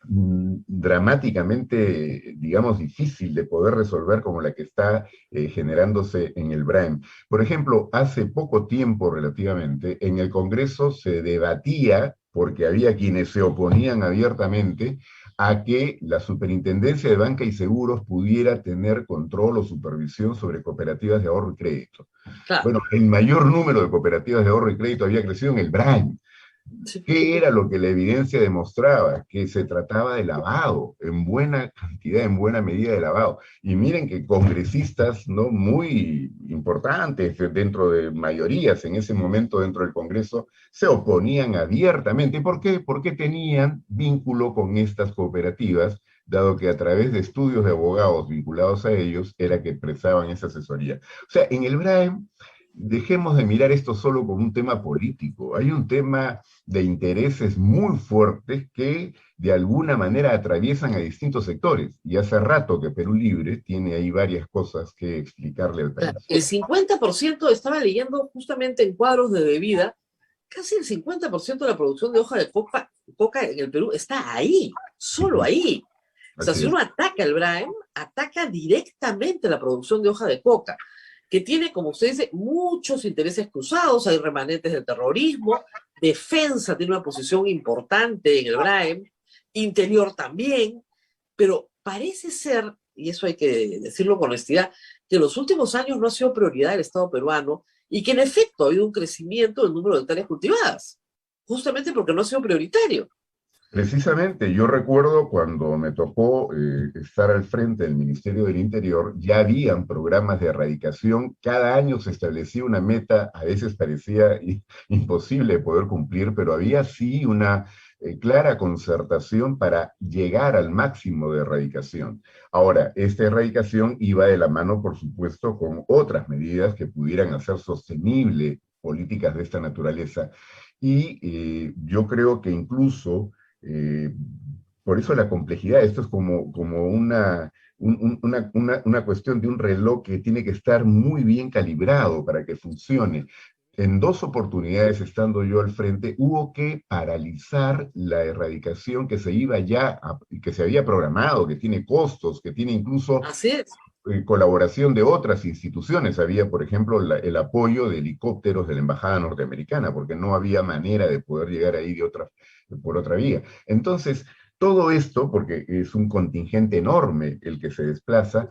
dramáticamente, digamos, difícil de poder resolver como la que está generándose en el BRAEM. Por ejemplo, hace poco tiempo relativamente, en el Congreso se debatía, porque había quienes se oponían abiertamente, a que la Superintendencia de Banca y Seguros pudiera tener control o supervisión sobre cooperativas de ahorro y crédito. Claro. Bueno, el mayor número de cooperativas de ahorro y crédito había crecido en el BRAEM. ¿Qué era lo que la evidencia demostraba? Que se trataba de lavado, en buena cantidad, en buena medida de lavado. Y miren que congresistas, ¿no?, muy importantes dentro de mayorías en ese momento dentro del Congreso se oponían abiertamente. ¿Por qué? Porque tenían vínculo con estas cooperativas, dado que a través de estudios de abogados vinculados a ellos era que prestaban esa asesoría. O sea, en el BRAEM, dejemos de mirar esto solo como un tema político. Hay un tema de intereses muy fuertes que de alguna manera atraviesan a distintos sectores. Y hace rato que Perú Libre tiene ahí varias cosas que explicarle al país. El 50% estaba leyendo justamente en cuadros de bebida, casi el 50% de la producción de hoja de coca en el Perú está ahí, solo ahí. O sea, si uno ataca el BRAEM, ataca directamente la producción de hoja de coca, que tiene, como usted dice, muchos intereses cruzados. Hay remanentes del terrorismo, defensa tiene una posición importante en el BRAEM, interior también, pero parece ser, y eso hay que decirlo con honestidad, que en los últimos años no ha sido prioridad del Estado peruano y que en efecto ha habido un crecimiento del número de hectáreas cultivadas, justamente porque no ha sido prioritario. Precisamente, yo recuerdo cuando me tocó estar al frente del Ministerio del Interior, ya habían programas de erradicación, cada año se establecía una meta, a veces parecía imposible de poder cumplir, pero había sí una clara concertación para llegar al máximo de erradicación. Ahora, esta erradicación iba de la mano, por supuesto, con otras medidas que pudieran hacer sostenible políticas de esta naturaleza. Y yo creo que incluso, por eso la complejidad, esto es como una cuestión de un reloj que tiene que estar muy bien calibrado para que funcione. En 2 oportunidades, estando yo al frente, hubo que paralizar la erradicación que se iba ya, que se había programado, que tiene costos, que tiene incluso Así es. colaboración de otras instituciones. Había, por ejemplo, el apoyo de helicópteros de la Embajada Norteamericana, porque no había manera de poder llegar ahí por otra vía. Entonces, todo esto, porque es un contingente enorme el que se desplaza,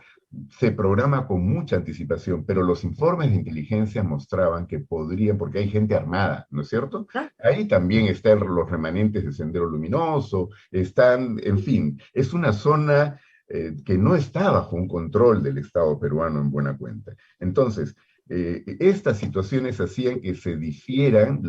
se programa con mucha anticipación, pero los informes de inteligencia mostraban que podrían, porque hay gente armada, ¿no es cierto? Ahí también están los remanentes de Sendero Luminoso, están, en fin, es una zona que no está bajo un control del Estado peruano en buena cuenta. Entonces, estas situaciones hacían que se difieran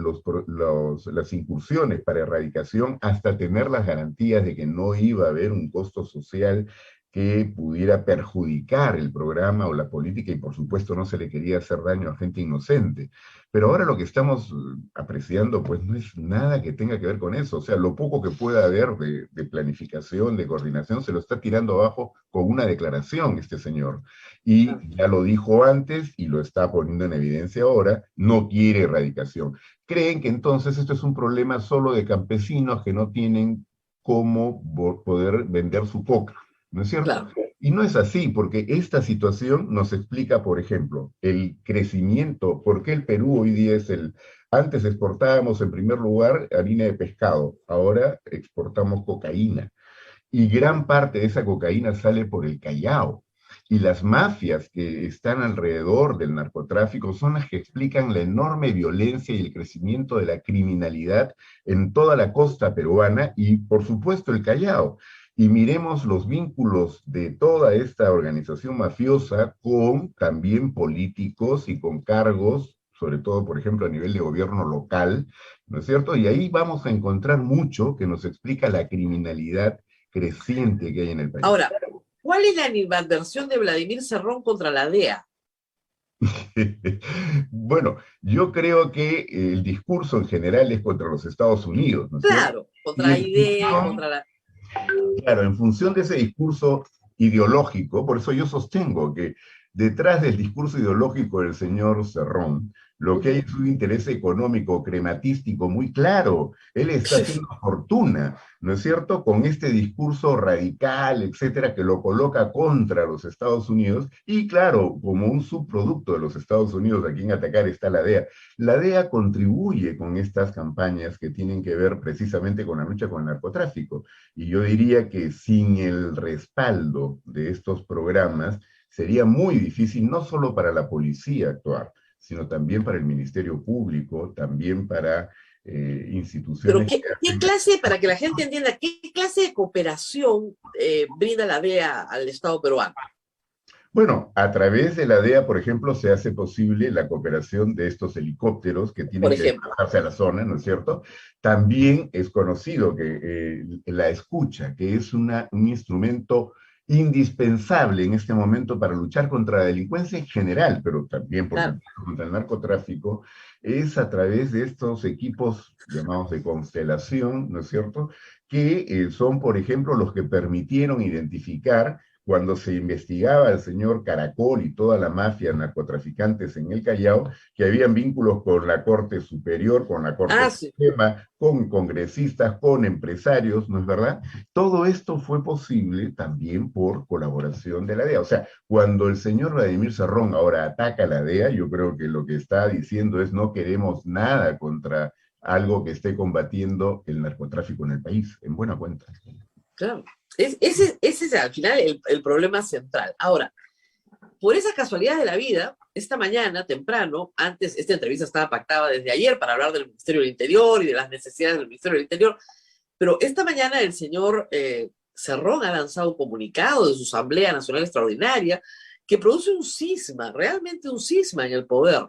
las incursiones para erradicación hasta tener las garantías de que no iba a haber un costo social que pudiera perjudicar el programa o la política, y por supuesto no se le quería hacer daño a gente inocente. Pero ahora lo que estamos apreciando pues no es nada que tenga que ver con eso. O sea, lo poco que pueda haber de planificación, de coordinación, se lo está tirando abajo con una declaración este señor. Y ya lo dijo antes y lo está poniendo en evidencia ahora, no quiere erradicación. Creen que entonces esto es un problema solo de campesinos que no tienen cómo poder vender su coca, ¿no es cierto? Claro. Y no es así, porque esta situación nos explica, por ejemplo, el crecimiento, por qué el Perú hoy día es antes exportábamos en primer lugar harina de pescado, ahora exportamos cocaína, y gran parte de esa cocaína sale por el Callao. Y las mafias que están alrededor del narcotráfico son las que explican la enorme violencia y el crecimiento de la criminalidad en toda la costa peruana y, por supuesto, el Callao. Y miremos los vínculos de toda esta organización mafiosa con también políticos y con cargos, sobre todo, por ejemplo, a nivel de gobierno local, ¿no es cierto? Y ahí vamos a encontrar mucho que nos explica la criminalidad creciente que hay en el país. Ahora, ¿cuál es la animadversión de Vladimir Cerrón contra la DEA? Bueno, yo creo que el discurso en general es contra los Estados Unidos, ¿no es cierto? Claro, contra IDEA, contra la... Claro, en función de ese discurso ideológico, por eso yo sostengo que detrás del discurso ideológico del señor Cerrón, lo que hay es un interés económico, crematístico muy claro. Él está haciendo fortuna, ¿no es cierto?, con este discurso radical, etcétera, que lo coloca contra los Estados Unidos, y claro, como un subproducto de los Estados Unidos, a quien atacar está la DEA. La DEA contribuye con estas campañas que tienen que ver precisamente con la lucha con el narcotráfico. Y yo diría que sin el respaldo de estos programas, sería muy difícil, no solo para la policía actuar, sino también para el Ministerio Público, también para instituciones... Pero ¿qué clase, para que la gente entienda, qué clase de cooperación brinda la DEA al Estado peruano? Bueno, a través de la DEA, por ejemplo, se hace posible la cooperación de estos helicópteros que tienen que desplazarse a la zona, ¿no es cierto? También es conocido que la escucha, que es un instrumento indispensable en este momento para luchar contra la delincuencia en general, pero también por supuesto, contra el narcotráfico, es a través de estos equipos llamados de constelación, ¿no es cierto?, que son, por ejemplo, los que permitieron identificar cuando se investigaba al señor Caracol y toda la mafia narcotraficantes en el Callao, que habían vínculos con la Corte Superior, con la Corte Suprema, con congresistas, con empresarios, ¿no es verdad? Todo esto fue posible también por colaboración de la DEA. O sea, cuando el señor Vladimir Cerrón ahora ataca a la DEA, yo creo que lo que está diciendo es no queremos nada contra algo que esté combatiendo el narcotráfico en el país, en buena cuenta. Claro. Ese es al final el problema central. Ahora, por esa casualidad de la vida, esta mañana, temprano, antes, esta entrevista estaba pactada desde ayer para hablar del Ministerio del Interior y de las necesidades del Ministerio del Interior, pero esta mañana el señor Cerrón ha lanzado un comunicado de su Asamblea Nacional Extraordinaria que produce un cisma, realmente un cisma en el poder,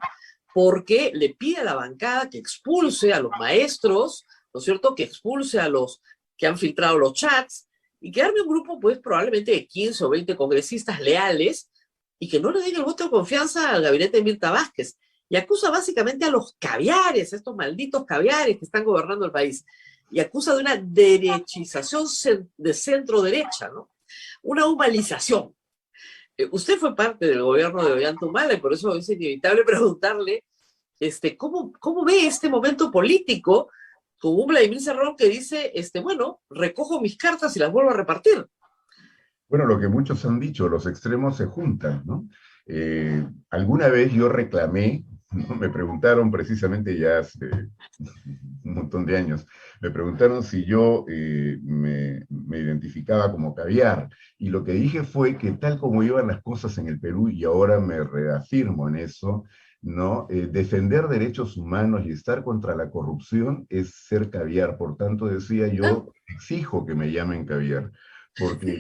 porque le pide a la bancada que expulse a los maestros ¿no es cierto?, que expulse a los que han filtrado los chats y que arme un grupo, pues, probablemente de 15 o 20 congresistas leales y que no le den el voto de confianza al gabinete de Mirta Vázquez. Y acusa básicamente a los caviares, estos malditos caviares que están gobernando el país. Y acusa de una derechización de centro-derecha, ¿no? Una humanización. Usted fue parte del gobierno de Ollanta-Humala y por eso es inevitable preguntarle ¿cómo ve este momento político con un Vladimir Cerrón que dice, bueno, recojo mis cartas y las vuelvo a repartir? Bueno, lo que muchos han dicho, los extremos se juntan, ¿no? Alguna vez yo reclamé, ¿no? Me preguntaron precisamente ya hace un montón de años, me preguntaron si yo me identificaba como caviar, y lo que dije fue que tal como iban las cosas en el Perú, y ahora me reafirmo en eso, ¿no? Defender derechos humanos y estar contra la corrupción es ser caviar. Por tanto, decía yo, exijo que me llamen caviar, porque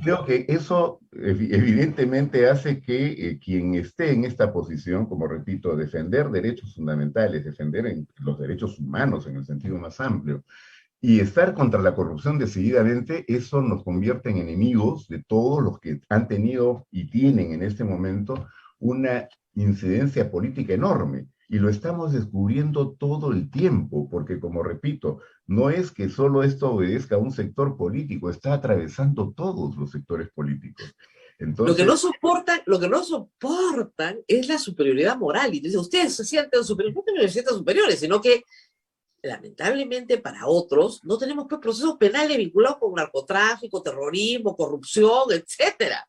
creo que eso evidentemente hace que quien esté en esta posición, como repito, defender derechos fundamentales, defender los derechos humanos en el sentido más amplio, y estar contra la corrupción decididamente, eso nos convierte en enemigos de todos los que han tenido y tienen en este momento una incidencia política enorme. Y lo estamos descubriendo todo el tiempo, porque como repito, no es que solo esto obedezca a un sector político, está atravesando todos los sectores políticos. Entonces, lo que no soportan es la superioridad moral. Y dice, ustedes se sienten superiores, no que se sientan superiores, sino que lamentablemente para otros no tenemos pues, procesos penales vinculados con narcotráfico, terrorismo, corrupción, etcétera.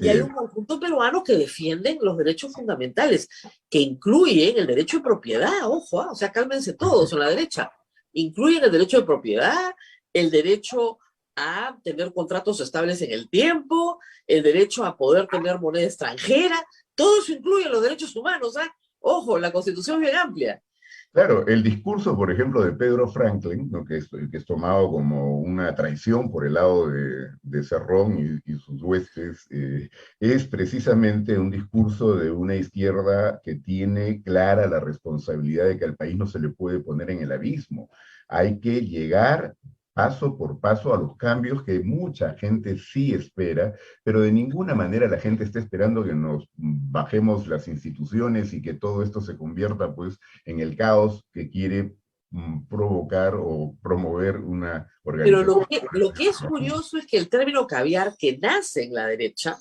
Y hay un conjunto peruano que defienden los derechos fundamentales, que incluyen el derecho de propiedad, ojo, o sea, cálmense todos en la derecha, incluyen el derecho de propiedad, el derecho a tener contratos estables en el tiempo, el derecho a poder tener moneda extranjera, todo eso incluye los derechos humanos, ¿eh? Ojo, la Constitución es bien amplia. Claro, el discurso, por ejemplo, de Pedro Franklin, ¿no? que es tomado como una traición por el lado de Cerrón y sus huestes, es precisamente un discurso de una izquierda que tiene clara la responsabilidad de que al país no se le puede poner en el abismo. Hay que llegar paso por paso a los cambios que mucha gente sí espera, pero de ninguna manera la gente está esperando que nos bajemos las instituciones y que todo esto se convierta pues en el caos que quiere provocar o promover una organización. Pero lo que es curioso es que el término caviar que nace en la derecha,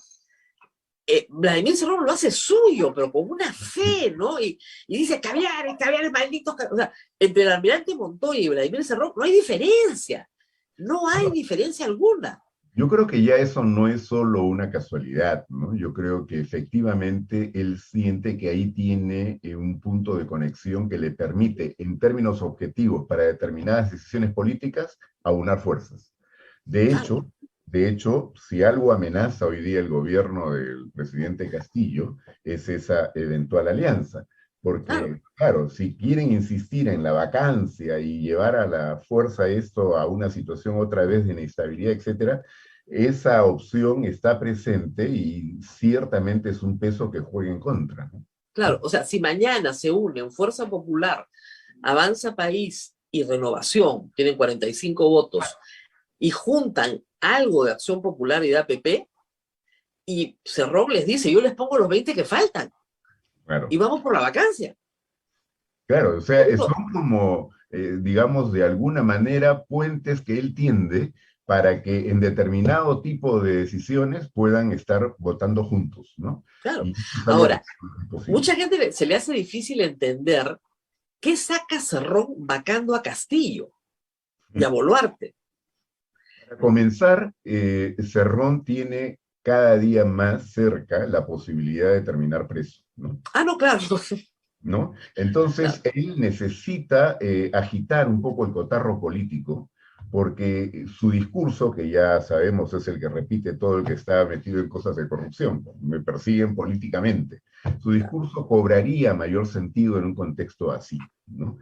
Vladimir Cerrón lo hace suyo, pero con una fe, ¿no? Y dice, caviares, malditos. O sea, entre el almirante Montoya y Vladimir Cerrón no hay diferencia. No hay diferencia alguna. Yo creo que ya eso no es solo una casualidad, ¿no? Yo creo que efectivamente él siente que ahí tiene un punto de conexión que le permite, en términos objetivos, para determinadas decisiones políticas, aunar fuerzas. De hecho, si algo amenaza hoy día el gobierno del presidente Castillo, es esa eventual alianza. Porque, claro, si quieren insistir en la vacancia y llevar a la fuerza esto a una situación otra vez de inestabilidad, etcétera, esa opción está presente y ciertamente es un peso que juega en contra, ¿no? Claro, o sea, si mañana se unen Fuerza Popular, Avanza País y Renovación, tienen 45 votos, y juntan algo de Acción Popular y de APP, y Cerrón les dice, yo les pongo los 20 que faltan. Claro. Y vamos por la vacancia. Claro, o sea, son como, digamos, de alguna manera puentes que él tiende para que en determinado tipo de decisiones puedan estar votando juntos, ¿no? Claro. Y ahora, mucha gente se le hace difícil entender qué saca Cerrón vacando a Castillo y a Boluarte. Para comenzar, Cerrón tiene cada día más cerca la posibilidad de terminar preso, ¿no? No, claro. ¿No? Entonces, él necesita agitar un poco el cotarro político, porque su discurso, que ya sabemos es el que repite todo el que está metido en cosas de corrupción, me persiguen políticamente, su discurso cobraría mayor sentido en un contexto así, ¿no?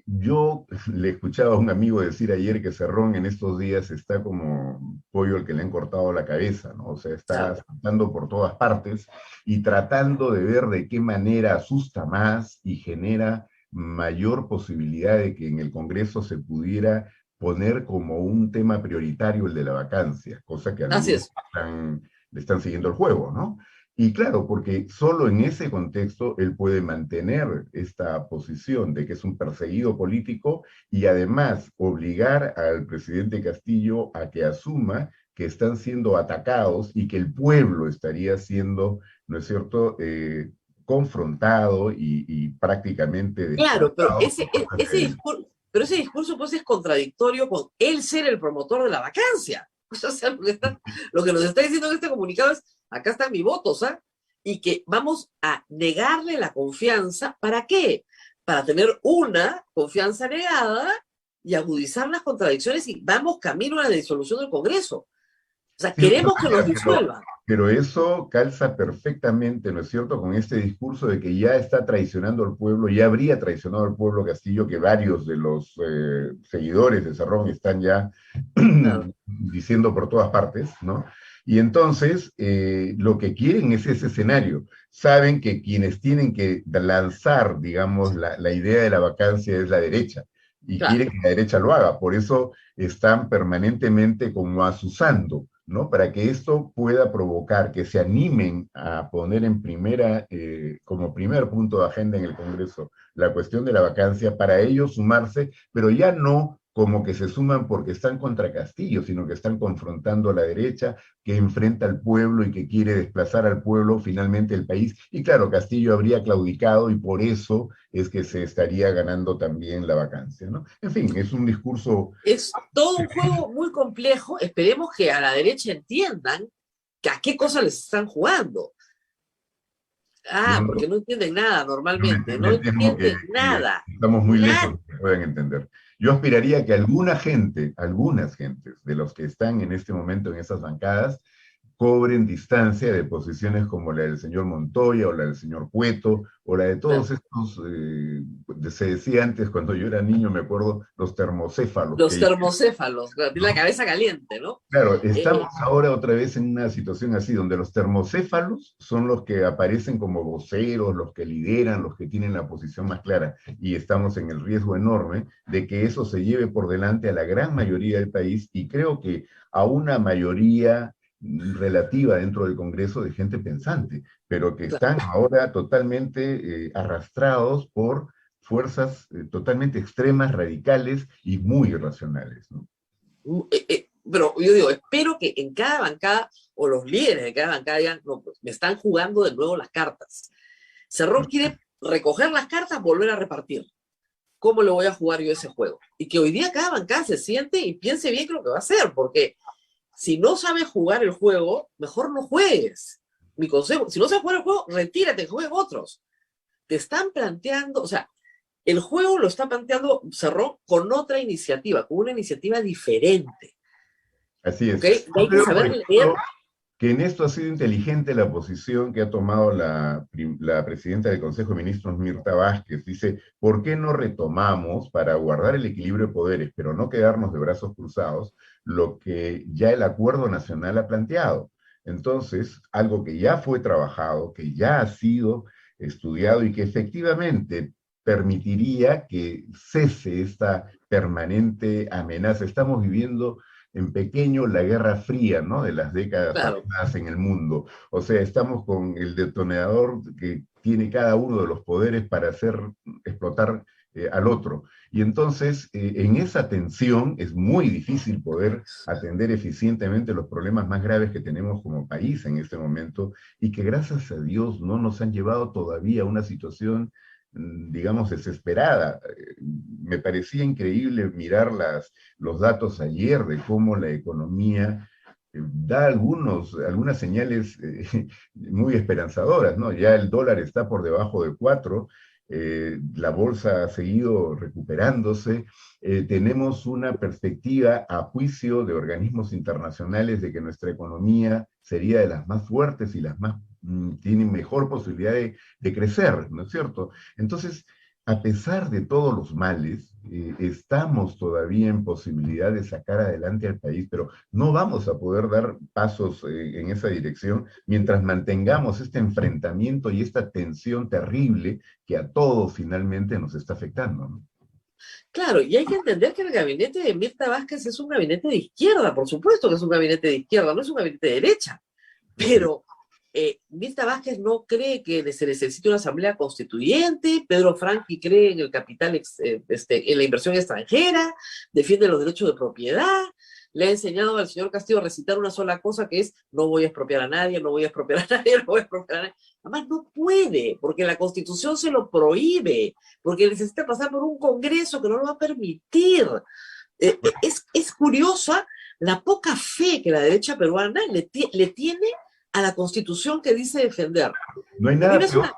Yo le escuchaba a un amigo decir ayer que Cerrón en estos días está como pollo al que le han cortado la cabeza, ¿no? O sea, está saltando por todas partes y tratando de ver de qué manera asusta más y genera mayor posibilidad de que en el Congreso se pudiera poner como un tema prioritario el de la vacancia, cosa que Así algunos es. le están siguiendo el juego, ¿no? Y claro, porque solo en ese contexto él puede mantener esta posición de que es un perseguido político y además obligar al presidente Castillo a que asuma que están siendo atacados y que el pueblo estaría siendo, ¿no es cierto?, confrontado y prácticamente Claro, pero desplazado por parte de él. ese discurso pues es contradictorio con él ser el promotor de la vacancia. O sea, lo que nos está diciendo en este comunicado es, acá están mis votos, ¿ah? Y que vamos a negarle la confianza, ¿para qué? Para tener una confianza negada y agudizar las contradicciones y vamos camino a la disolución del Congreso. O sea, Sí, queremos que nos Rosalía, disuelvan. pero eso calza perfectamente, ¿no es cierto?, con este discurso de que ya está traicionando al pueblo, ya habría traicionado al pueblo Castillo, que varios de los seguidores de Cerrón están ya Claro, diciendo por todas partes, ¿no? Y entonces lo que quieren es ese escenario. Saben que quienes tienen que lanzar, digamos, la idea de la vacancia es la derecha, y claro. quieren que la derecha lo haga. Por eso están permanentemente como asusando, ¿no? Para que esto pueda provocar que se animen a poner en primera, como primer punto de agenda en el Congreso, la cuestión de la vacancia, para ellos sumarse, pero ya no como que se suman porque están contra Castillo, sino que están confrontando a la derecha, que enfrenta al pueblo y que quiere desplazar al pueblo finalmente del país. Y claro, Castillo habría claudicado y por eso es que se estaría ganando también la vacancia, ¿no? En fin, es un discurso. Es todo un juego muy complejo. Esperemos que a la derecha entiendan que a qué cosa les están jugando. Ah, Yo, porque no entienden nada normalmente, no me temo entienden que nada, estamos muy lejos nada. de que puedan entender. Yo aspiraría a que alguna gente, algunas gentes de los que están en este momento en esas bancadas, cobren distancia de posiciones como la del señor Montoya o la del señor Cueto o la de todos Claro. estos, se decía antes cuando yo era niño, me acuerdo, los termocéfalos, Los que termocéfalos, tienen la cabeza caliente, ¿no? claro, estamos Eh, ahora otra vez en una situación así, donde los termocéfalos son los que aparecen como voceros, los que lideran, los que tienen la posición más clara, y estamos en el riesgo enorme de que eso se lleve por delante a la gran mayoría del país, y creo que a una mayoría relativa dentro del Congreso de gente pensante, pero que claro. están ahora totalmente arrastrados por fuerzas totalmente extremas, radicales y muy irracionales, ¿no? Pero yo digo, espero que en cada bancada, o los líderes de cada bancada digan, no, pues me están jugando de nuevo las cartas. Cerrón quiere recoger las cartas, volver a repartir. ¿Cómo le voy a jugar yo ese juego? Y que hoy día cada bancada se siente y piense bien qué es lo que va a hacer, porque si no sabes jugar el juego, mejor no juegues. Mi consejo, si no sabes jugar el juego, retírate, jueguen otros. Te están planteando, o sea, el juego lo está planteando Cerrón con otra iniciativa, con una iniciativa diferente. Así ¿Ok? es. Y Yo hay que creo, por saber leer. ejemplo, que en esto ha sido inteligente la posición que ha tomado la presidenta del Consejo de Ministros, Mirta Vázquez. Dice, ¿por qué no retomamos, para guardar el equilibrio de poderes, pero no quedarnos de brazos cruzados, lo que ya el Acuerdo Nacional ha planteado? Entonces, algo que ya fue trabajado, que ya ha sido estudiado y que efectivamente permitiría que cese esta permanente amenaza. Estamos viviendo en pequeño la Guerra Fría, ¿no? De las décadas Claro, pasadas en el mundo. O sea, estamos con el detonador que tiene cada uno de los poderes para hacer explotar al otro. Y entonces, en esa tensión es muy difícil poder atender eficientemente los problemas más graves que tenemos como país en este momento y que gracias a Dios no nos han llevado todavía a una situación digamos, desesperada. Me parecía increíble mirar los datos ayer de cómo la economía da algunas señales muy esperanzadoras, ¿no? Ya el dólar está por debajo de 4, la bolsa ha seguido recuperándose, tenemos una perspectiva a juicio de organismos internacionales de que nuestra economía sería de las más fuertes y las más tienen mejor posibilidad de crecer, ¿no es cierto? Entonces, a pesar de todos los males, estamos todavía en posibilidad de sacar adelante al país, pero no vamos a poder dar pasos en esa dirección mientras mantengamos este enfrentamiento y esta tensión terrible que a todos finalmente nos está afectando, ¿no? Claro, y hay que entender que el gabinete de Mirta Vázquez es un gabinete de izquierda, por supuesto que es un gabinete de izquierda, no es un gabinete de derecha, pero Mirta Vázquez no cree que se necesite una asamblea constituyente, Pedro Franqui cree en el capital, en la inversión extranjera, defiende los derechos de propiedad, le ha enseñado al señor Castillo a recitar una sola cosa que es no voy a expropiar a nadie, no voy a expropiar a nadie, no voy a expropiar a nadie. Además no puede, porque la Constitución se lo prohíbe, porque necesita pasar por un Congreso que no lo va a permitir. Es curiosa la poca fe que la derecha peruana le tiene a la Constitución que dice defender. No hay nada peor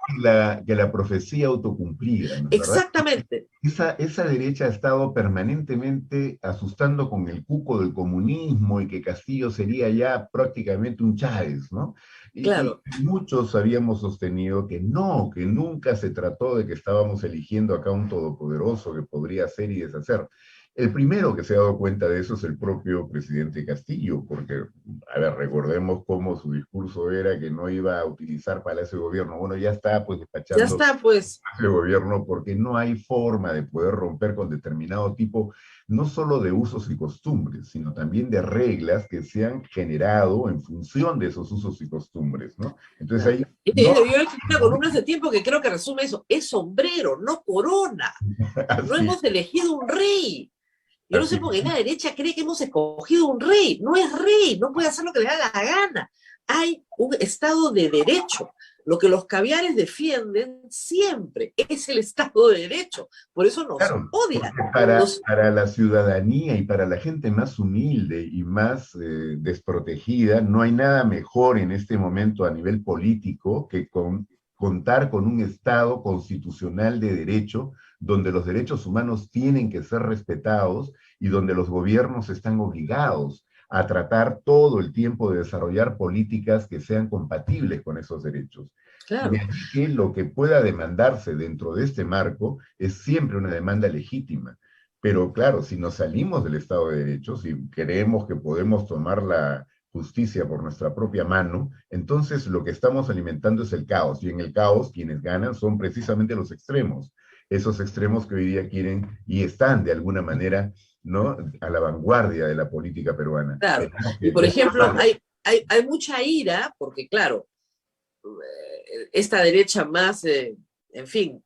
que la profecía autocumplida, ¿no? Exactamente. Esa derecha ha estado permanentemente asustando con el cuco del comunismo y que Castillo sería ya prácticamente un Chávez, ¿no? Claro. Y muchos habíamos sostenido que no, que nunca se trató de que estábamos eligiendo acá un todopoderoso que podría hacer y deshacer. El primero que se ha dado cuenta de eso es el propio presidente Castillo, porque, a ver, recordemos cómo su discurso era que no iba a utilizar Palacio de Gobierno. Bueno, ya está pues despachando Ya está, pues. Palacio de Gobierno porque no hay forma de poder romper con determinado tipo, no solo de usos y costumbres, sino también de reglas que se han generado en función de esos usos y costumbres, ¿no? Entonces ahí... Yo he escrito una columna hace tiempo que creo que resume eso. Es sombrero, no corona. No hemos elegido un rey. Yo no sé por qué la derecha cree que hemos escogido un rey. No es rey, no puede hacer lo que le da la gana. Hay un Estado de Derecho. Lo que los caviares defienden siempre es el Estado de Derecho. Por eso nos odian. Para la ciudadanía y para la gente más humilde y más desprotegida, no hay nada mejor en este momento a nivel político que contar con un Estado constitucional de derecho donde los derechos humanos tienen que ser respetados y donde los gobiernos están obligados a tratar todo el tiempo de desarrollar políticas que sean compatibles con esos derechos. Claro. De allí que lo que pueda demandarse dentro de este marco es siempre una demanda legítima. Pero claro, si nos salimos del Estado de Derecho, si creemos que podemos tomar la justicia por nuestra propia mano, entonces lo que estamos alimentando es el caos, y en el caos quienes ganan son precisamente los extremos, esos extremos que hoy día quieren y están de alguna manera, ¿no?, a la vanguardia de la política peruana. Claro, y por ejemplo, hay mucha ira, porque claro, esta derecha más, en fin,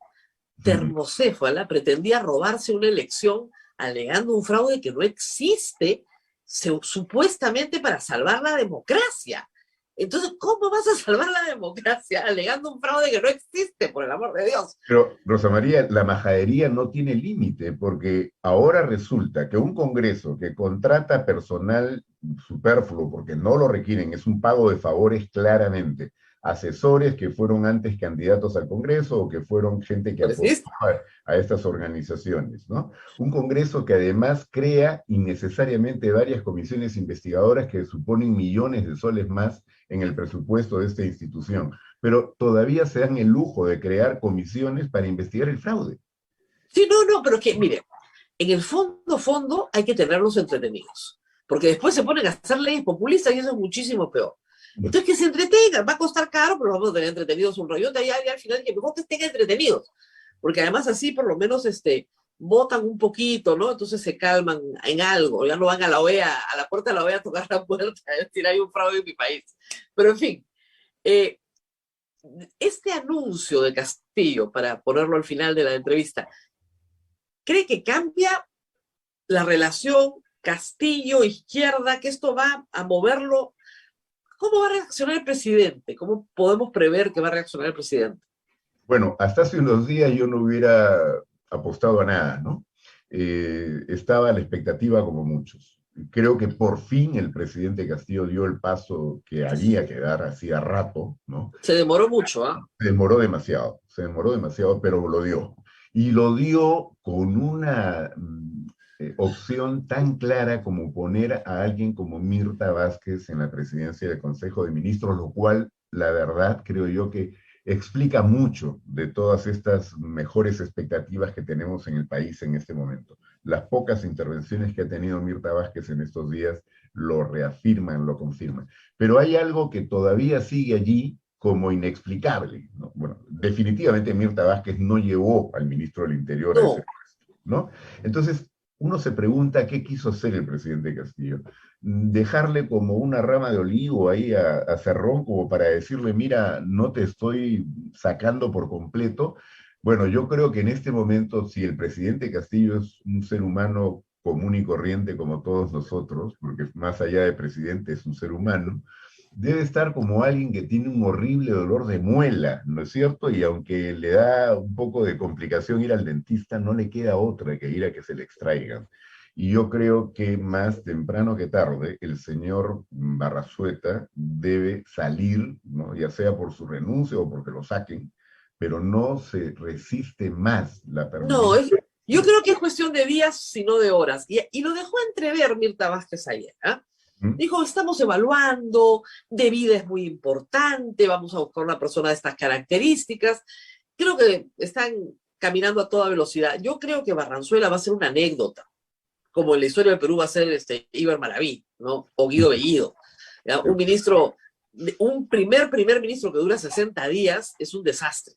termocéfala, pretendía robarse una elección alegando un fraude que no existe, supuestamente para salvar la democracia. Entonces, ¿cómo vas a salvar la democracia alegando un fraude que no existe, por el amor de Dios? Pero, Rosa María, la majadería no tiene límite, porque ahora resulta que un Congreso que contrata personal superfluo, porque no lo requieren, es un pago de favores claramente, asesores que fueron antes candidatos al Congreso o que fueron gente que apoyaba a estas organizaciones, ¿no? Un Congreso que además crea innecesariamente varias comisiones investigadoras que suponen millones de soles más en el presupuesto de esta institución, pero todavía se dan el lujo de crear comisiones para investigar el fraude. Sí, no, pero que, mire, en el fondo hay que tenerlos entretenidos, porque después se ponen a hacer leyes populistas y eso es muchísimo peor. Entonces que se entretengan, va a costar caro, pero vamos a tener entretenidos un rollo de allá y al final que mejor que estén entretenidos, porque además así por lo menos votan un poquito, ¿no? Entonces se calman en algo, ya no van a la OEA, a la puerta de la OEA a tocar la puerta, a decir hay un fraude en mi país. Pero en fin, este anuncio de Castillo, para ponerlo al final de la entrevista, ¿cree que cambia la relación Castillo-izquierda, que esto va a moverlo? ¿Cómo va a reaccionar el presidente? ¿Cómo podemos prever que va a reaccionar el presidente? Bueno, hasta hace unos días yo no hubiera apostado a nada, ¿no? Estaba a la expectativa como muchos. Creo que por fin el presidente Castillo dio el paso que había que dar hacía rato, ¿no? Se demoró mucho, ¿ah? Se demoró demasiado, pero lo dio. Y lo dio con una opción tan clara como poner a alguien como Mirta Vázquez en la presidencia del Consejo de Ministros, lo cual, la verdad, creo yo que explica mucho de todas estas mejores expectativas que tenemos en el país en este momento. Las pocas intervenciones que ha tenido Mirta Vázquez en estos días lo reafirman, lo confirman. Pero hay algo que todavía sigue allí como inexplicable, ¿no? Bueno, definitivamente Mirta Vázquez no llevó al ministro del Interior a ese No, puesto, ¿no? Entonces, uno se pregunta qué quiso hacer el presidente Castillo. Dejarle como una rama de olivo ahí a Cerrón como para decirle, mira, no te estoy sacando por completo. Bueno, yo creo que en este momento, si el presidente Castillo es un ser humano común y corriente como todos nosotros, porque más allá de presidente es un ser humano, debe estar como alguien que tiene un horrible dolor de muela, ¿no es cierto? Y aunque le da un poco de complicación ir al dentista, no le queda otra que ir a que se le extraigan. Y yo creo que más temprano que tarde el señor Barrasueta debe salir, ¿no? Ya sea por su renuncia o porque lo saquen, pero no se resiste más la no, permanencia. yo creo que es cuestión de días, sino de horas. Y lo dejó entrever Mirta Vázquez ayer, ¿ah? ¿Mm? Dijo, estamos evaluando, de vida es muy importante, vamos a buscar una persona de estas características. Creo que están caminando a toda velocidad. Yo creo que Barranzuela va a ser una anécdota, como en la historia del Perú va a ser Iber Maraví, ¿no? O Guido Bellido. ¿Ya? Un ministro, un primer ministro que dura 60 días es un desastre,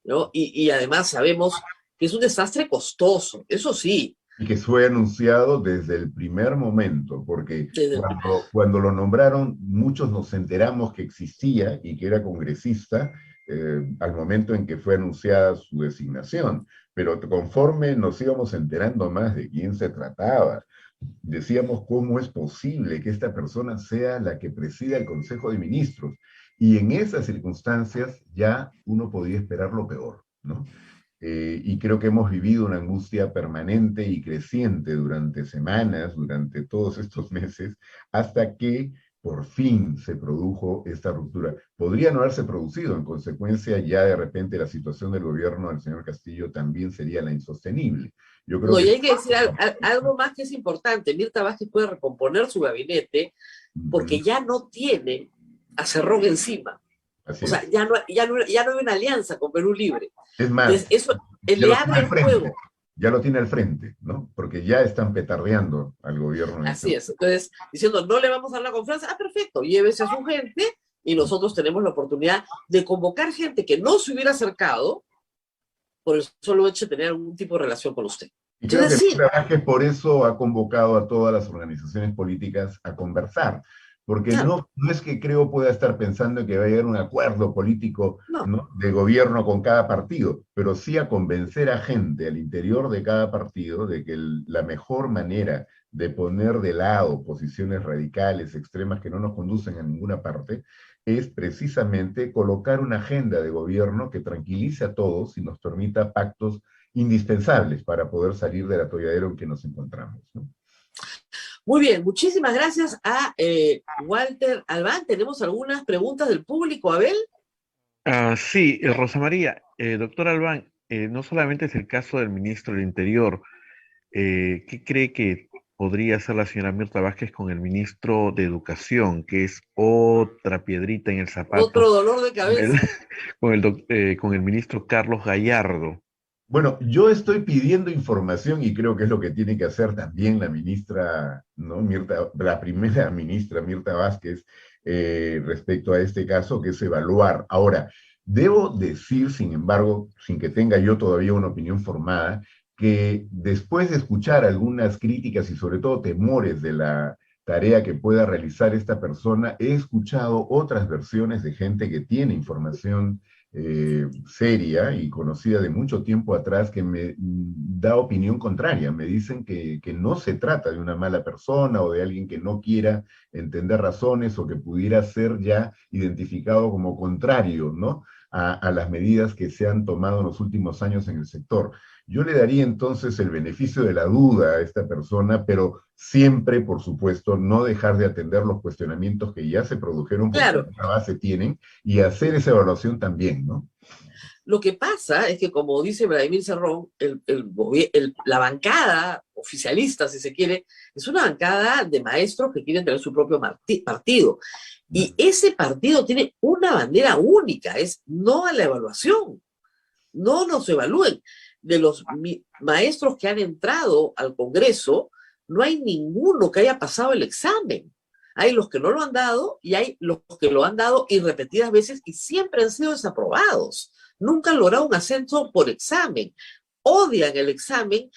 ¿no? Y además sabemos que es un desastre costoso, eso sí. Y que fue anunciado desde el primer momento, porque Desde el primer... cuando lo nombraron, muchos nos enteramos que existía y que era congresista al momento en que fue anunciada su designación, pero conforme nos íbamos enterando más de quién se trataba, decíamos cómo es posible que esta persona sea la que presida el Consejo de Ministros, y en esas circunstancias ya uno podía esperar lo peor, ¿no? Y creo que hemos vivido una angustia permanente y creciente durante semanas, durante todos estos meses, hasta que por fin se produjo esta ruptura. Podría no haberse producido, en consecuencia ya de repente la situación del gobierno del señor Castillo también sería la insostenible. Yo creo No, y que... hay que decir algo más que es importante. Mirta Vázquez puede recomponer su gabinete porque ya no tiene a Cerrón encima. Así O sea, es. ya no hay una alianza con Perú Libre. Es más, Entonces, eso ya le lo tiene abre al el frente, juego. ya lo tiene al frente, ¿no? Porque ya están petardeando al gobierno en este Así es. Entonces, diciendo, no le vamos a dar la confianza, perfecto, llévese a su gente y nosotros tenemos la oportunidad de convocar gente que no se hubiera acercado por el solo hecho de tener algún tipo de relación con usted. Y creo que Entonces, sí, Mirta Vázquez por eso ha convocado a todas las organizaciones políticas a conversar, porque claro, no es que creo pueda estar pensando en que va a haber un acuerdo político, no. ¿no?, de gobierno con cada partido, pero sí a convencer a gente al interior de cada partido de que la mejor manera de poner de lado posiciones radicales, extremas, que no nos conducen a ninguna parte, es precisamente colocar una agenda de gobierno que tranquilice a todos y nos permita pactos indispensables para poder salir del atolladero en que nos encontramos, ¿no? Muy bien, muchísimas gracias a Walter Albán. Tenemos algunas preguntas del público, Abel. Sí, Rosa María, doctor Albán, no solamente es el caso del ministro del Interior, ¿qué cree que podría hacer la señora Mirta Vázquez con el ministro de Educación, que es otra piedrita en el Otro zapato, dolor de con el, cabeza. con el ministro Carlos Gallardo? Bueno, yo estoy pidiendo información y creo que es lo que tiene que hacer también la ministra, ¿no?, Mirta, la primera ministra Mirta Vázquez, respecto a este caso, que es evaluar. Ahora, debo decir, sin embargo, sin que tenga yo todavía una opinión formada, que después de escuchar algunas críticas y sobre todo temores de la tarea que pueda realizar esta persona, he escuchado otras versiones de gente que tiene información seria y conocida de mucho tiempo atrás, que me da opinión contraria. Me dicen que no se trata de una mala persona o de alguien que no quiera entender razones o que pudiera ser ya identificado como contrario, ¿no?, a las medidas que se han tomado en los últimos años en el sector. Yo le daría entonces el beneficio de la duda a esta persona, pero siempre, por supuesto, no dejar de atender los cuestionamientos que ya se produjeron porque Claro, una base tienen, y hacer esa evaluación también, ¿no? lo que pasa es que, como dice Vladimir Cerrón, la bancada oficialista, si se quiere, es una bancada de maestros que quieren tener su propio partido. Y ese partido tiene una bandera única, es no a la evaluación, no nos evalúen. De los maestros que han entrado al Congreso, no hay ninguno que haya pasado el examen. Hay los que no lo han dado y hay los que lo han dado y repetidas veces y siempre han sido desaprobados. Nunca han logrado un ascenso por examen. Odian el examen.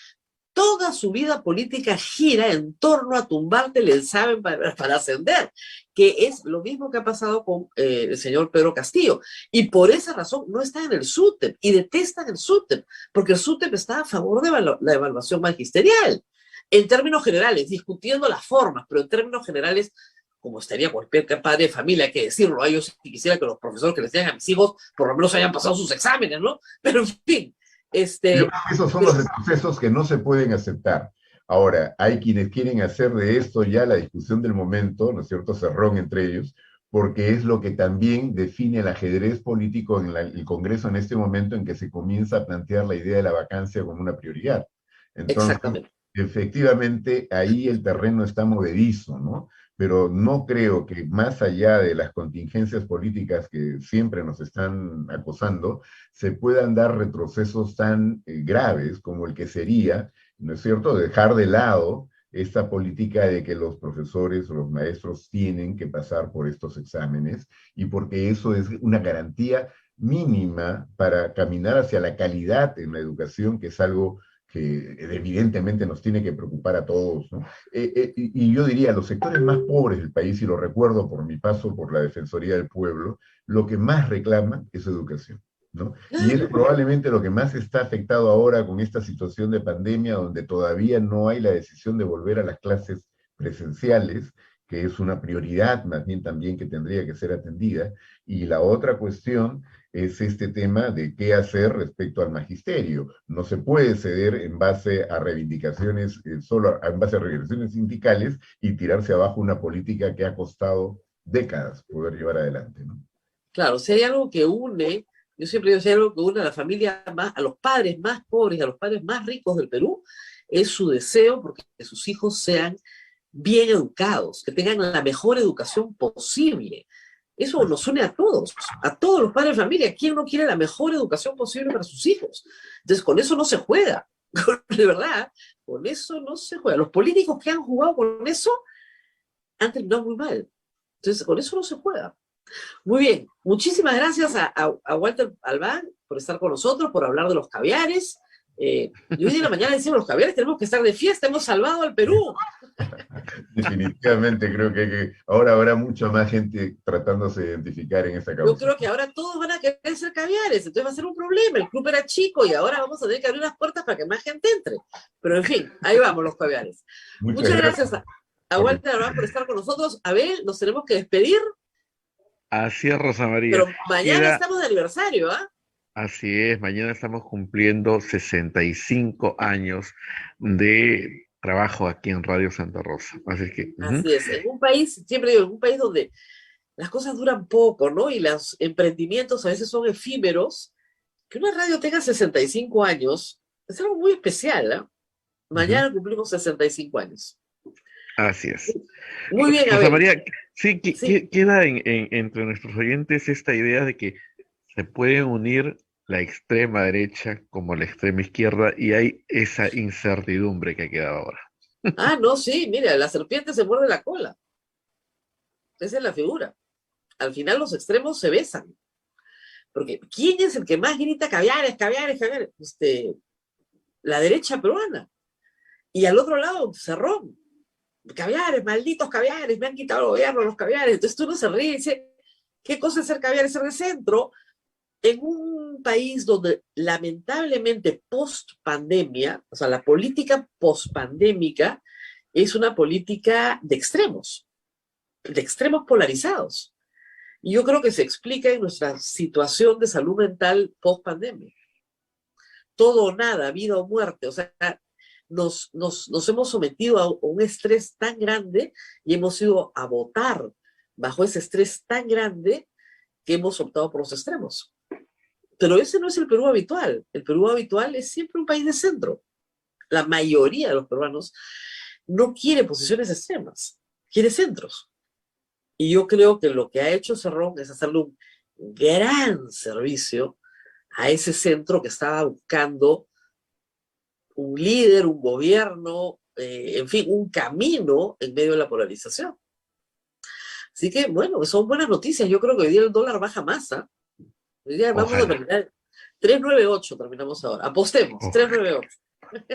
Toda su vida política gira en torno a tumbarte el examen para ascender, que es lo mismo que ha pasado con el señor Pedro Castillo. Y por esa razón no está en el SUTEP y detestan el SUTEP, porque el SUTEP está a favor de la evaluación magisterial. En términos generales, discutiendo las formas, pero en términos generales, como estaría cualquier padre de familia, hay que decirlo, yo si quisiera que los profesores que les digan a mis hijos por lo menos hayan pasado sus exámenes, ¿no? Pero en fin. Yo creo que esos son los procesos que no se pueden aceptar. Ahora, hay quienes quieren hacer de esto ya la discusión del momento, ¿no es cierto?, cerrón entre ellos, porque es lo que también define el ajedrez político en el Congreso en este momento en que se comienza a plantear la idea de la vacancia como una prioridad. Entonces, exactamente. Efectivamente, ahí el terreno está movedizo, ¿no? Pero no creo que más allá de las contingencias políticas que siempre nos están acosando, se puedan dar retrocesos tan graves como el que sería, ¿no es cierto?, dejar de lado esta política de que los profesores o los maestros tienen que pasar por estos exámenes, y porque eso es una garantía mínima para caminar hacia la calidad en la educación, que es algo que evidentemente nos tiene que preocupar a todos, ¿no? Y yo diría, los sectores más pobres del país, y lo recuerdo por mi paso por la Defensoría del Pueblo, lo que más reclaman es educación, ¿no? Y es probablemente lo que más está afectado ahora con esta situación de pandemia, donde todavía no hay la decisión de volver a las clases presenciales, que es una prioridad más bien también que tendría que ser atendida. Y la otra cuestión es este tema de qué hacer respecto al magisterio. No se puede ceder en base a reivindicaciones, solo en base a reivindicaciones sindicales, y tirarse abajo una política que ha costado décadas poder llevar adelante, ¿no? Claro, si hay algo que une, yo siempre digo, si hay algo que une a la familia más, a los padres más pobres, a los padres más ricos del Perú, es su deseo porque sus hijos sean bien educados, que tengan la mejor educación posible. Eso nos une a todos los padres de familia. ¿Quién no quiere la mejor educación posible para sus hijos? Entonces, con eso no se juega, de verdad, con eso no se juega. Los políticos que han jugado con eso han terminado muy mal. Entonces, con eso no se juega. Muy bien, muchísimas gracias a Walter Albán por estar con nosotros, por hablar de los caviares. Y hoy en la mañana decimos, los caviares tenemos que estar de fiesta, hemos salvado al Perú. Definitivamente creo que ahora habrá mucha más gente tratándose de identificar en esta causa. Yo creo que ahora todos van a querer ser caviares, entonces va a ser un problema. El club era chico y ahora vamos a tener que abrir las puertas para que más gente entre. Pero en fin, ahí vamos los caviares. Muchas gracias a Walter Albán por estar con nosotros. Abel, nos tenemos que despedir. Así es, Rosa María. Pero mañana estamos de aniversario, ¿ah? Así es, mañana estamos cumpliendo 65 años de trabajo aquí en Radio Santa Rosa. Así que, así es, en un país, siempre digo, en un país donde las cosas duran poco, ¿no? Y los emprendimientos a veces son efímeros, que una radio tenga 65 años es algo muy especial, ¿eh? Mañana cumplimos 65 años. Así es. Muy bien, Rosa María, sí, queda entre nuestros oyentes esta idea de que se pueden unir la extrema derecha como la extrema izquierda, y hay esa incertidumbre que ha quedado ahora. Ah, no, sí, mira, la serpiente se muerde la cola. Esa es la figura. Al final los extremos se besan. Porque ¿quién es el que más grita caviares, caviares, caviares? La derecha peruana. Y al otro lado, Cerrón. Caviares, malditos caviares, me han quitado el gobierno los caviares. Entonces tú no se ríe y dice, ¿qué cosa es ser caviares, ser de centro? En un país donde lamentablemente post-pandemia, o sea, la política post-pandémica es una política de extremos polarizados. Y yo creo que se explica en nuestra situación de salud mental post-pandemia. Todo o nada, vida o muerte, o sea, nos hemos sometido a un estrés tan grande y hemos ido a votar bajo ese estrés tan grande que hemos optado por los extremos. Pero ese no es el Perú habitual. El Perú habitual es siempre un país de centro. La mayoría de los peruanos no quiere posiciones extremas, quiere centros. Y yo creo que lo que ha hecho Cerrón es hacerle un gran servicio a ese centro que estaba buscando un líder, un gobierno, en fin, un camino en medio de la polarización. Así que, bueno, son buenas noticias. Yo creo que hoy día el dólar baja más, ¿ah? Hoy día vamos a terminar 3.98, terminamos ahora. Apostemos, 3.98.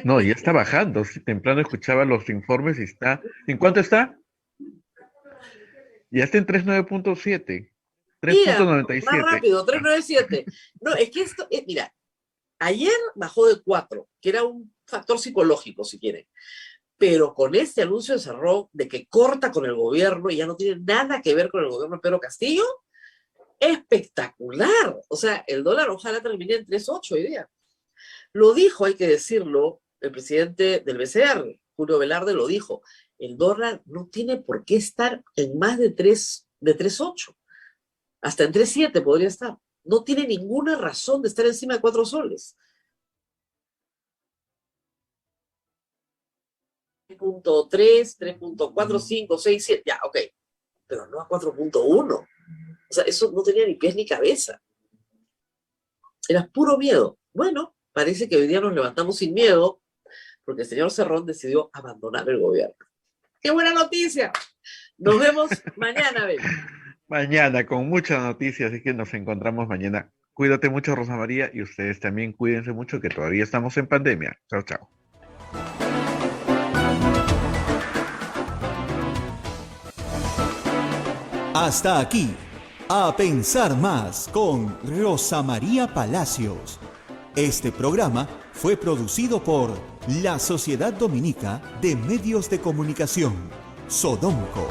No, ya está bajando. Si temprano escuchaba los informes y está... ¿En cuánto está? Ya está en 3.9.7. 3.97. Más rápido, 3.97. No, es que esto, mira, ayer bajó de 4, que era un factor psicológico, si quieren. Pero con este anuncio de Cerrón de que corta con el gobierno y ya no tiene nada que ver con el gobierno de Pedro Castillo, espectacular. O sea, el dólar ojalá termine en 3.8 hoy día. Lo dijo, hay que decirlo, el presidente del BCR, Julio Velarde, lo dijo. El dólar no tiene por qué estar en más de 3.8. Hasta en 3.7 podría estar. No tiene ninguna razón de estar encima de 4 soles. 3.3, 3.4, 5, 6, 7, ya, ok. Pero no a 4.1. O sea, eso no tenía ni pies ni cabeza. Era puro miedo. Bueno, parece que hoy día nos levantamos sin miedo porque el señor Cerrón decidió abandonar el gobierno. ¡Qué buena noticia! Nos vemos mañana, baby. Mañana con muchas noticias, así que nos encontramos mañana. Cuídate mucho, Rosa María, y ustedes también cuídense mucho, que todavía estamos en pandemia. Chao, chao. Hasta aquí, A Pensar Más con Rosa María Palacios. Este programa fue producido por la Sociedad Dominica de Medios de Comunicación, Sodomco.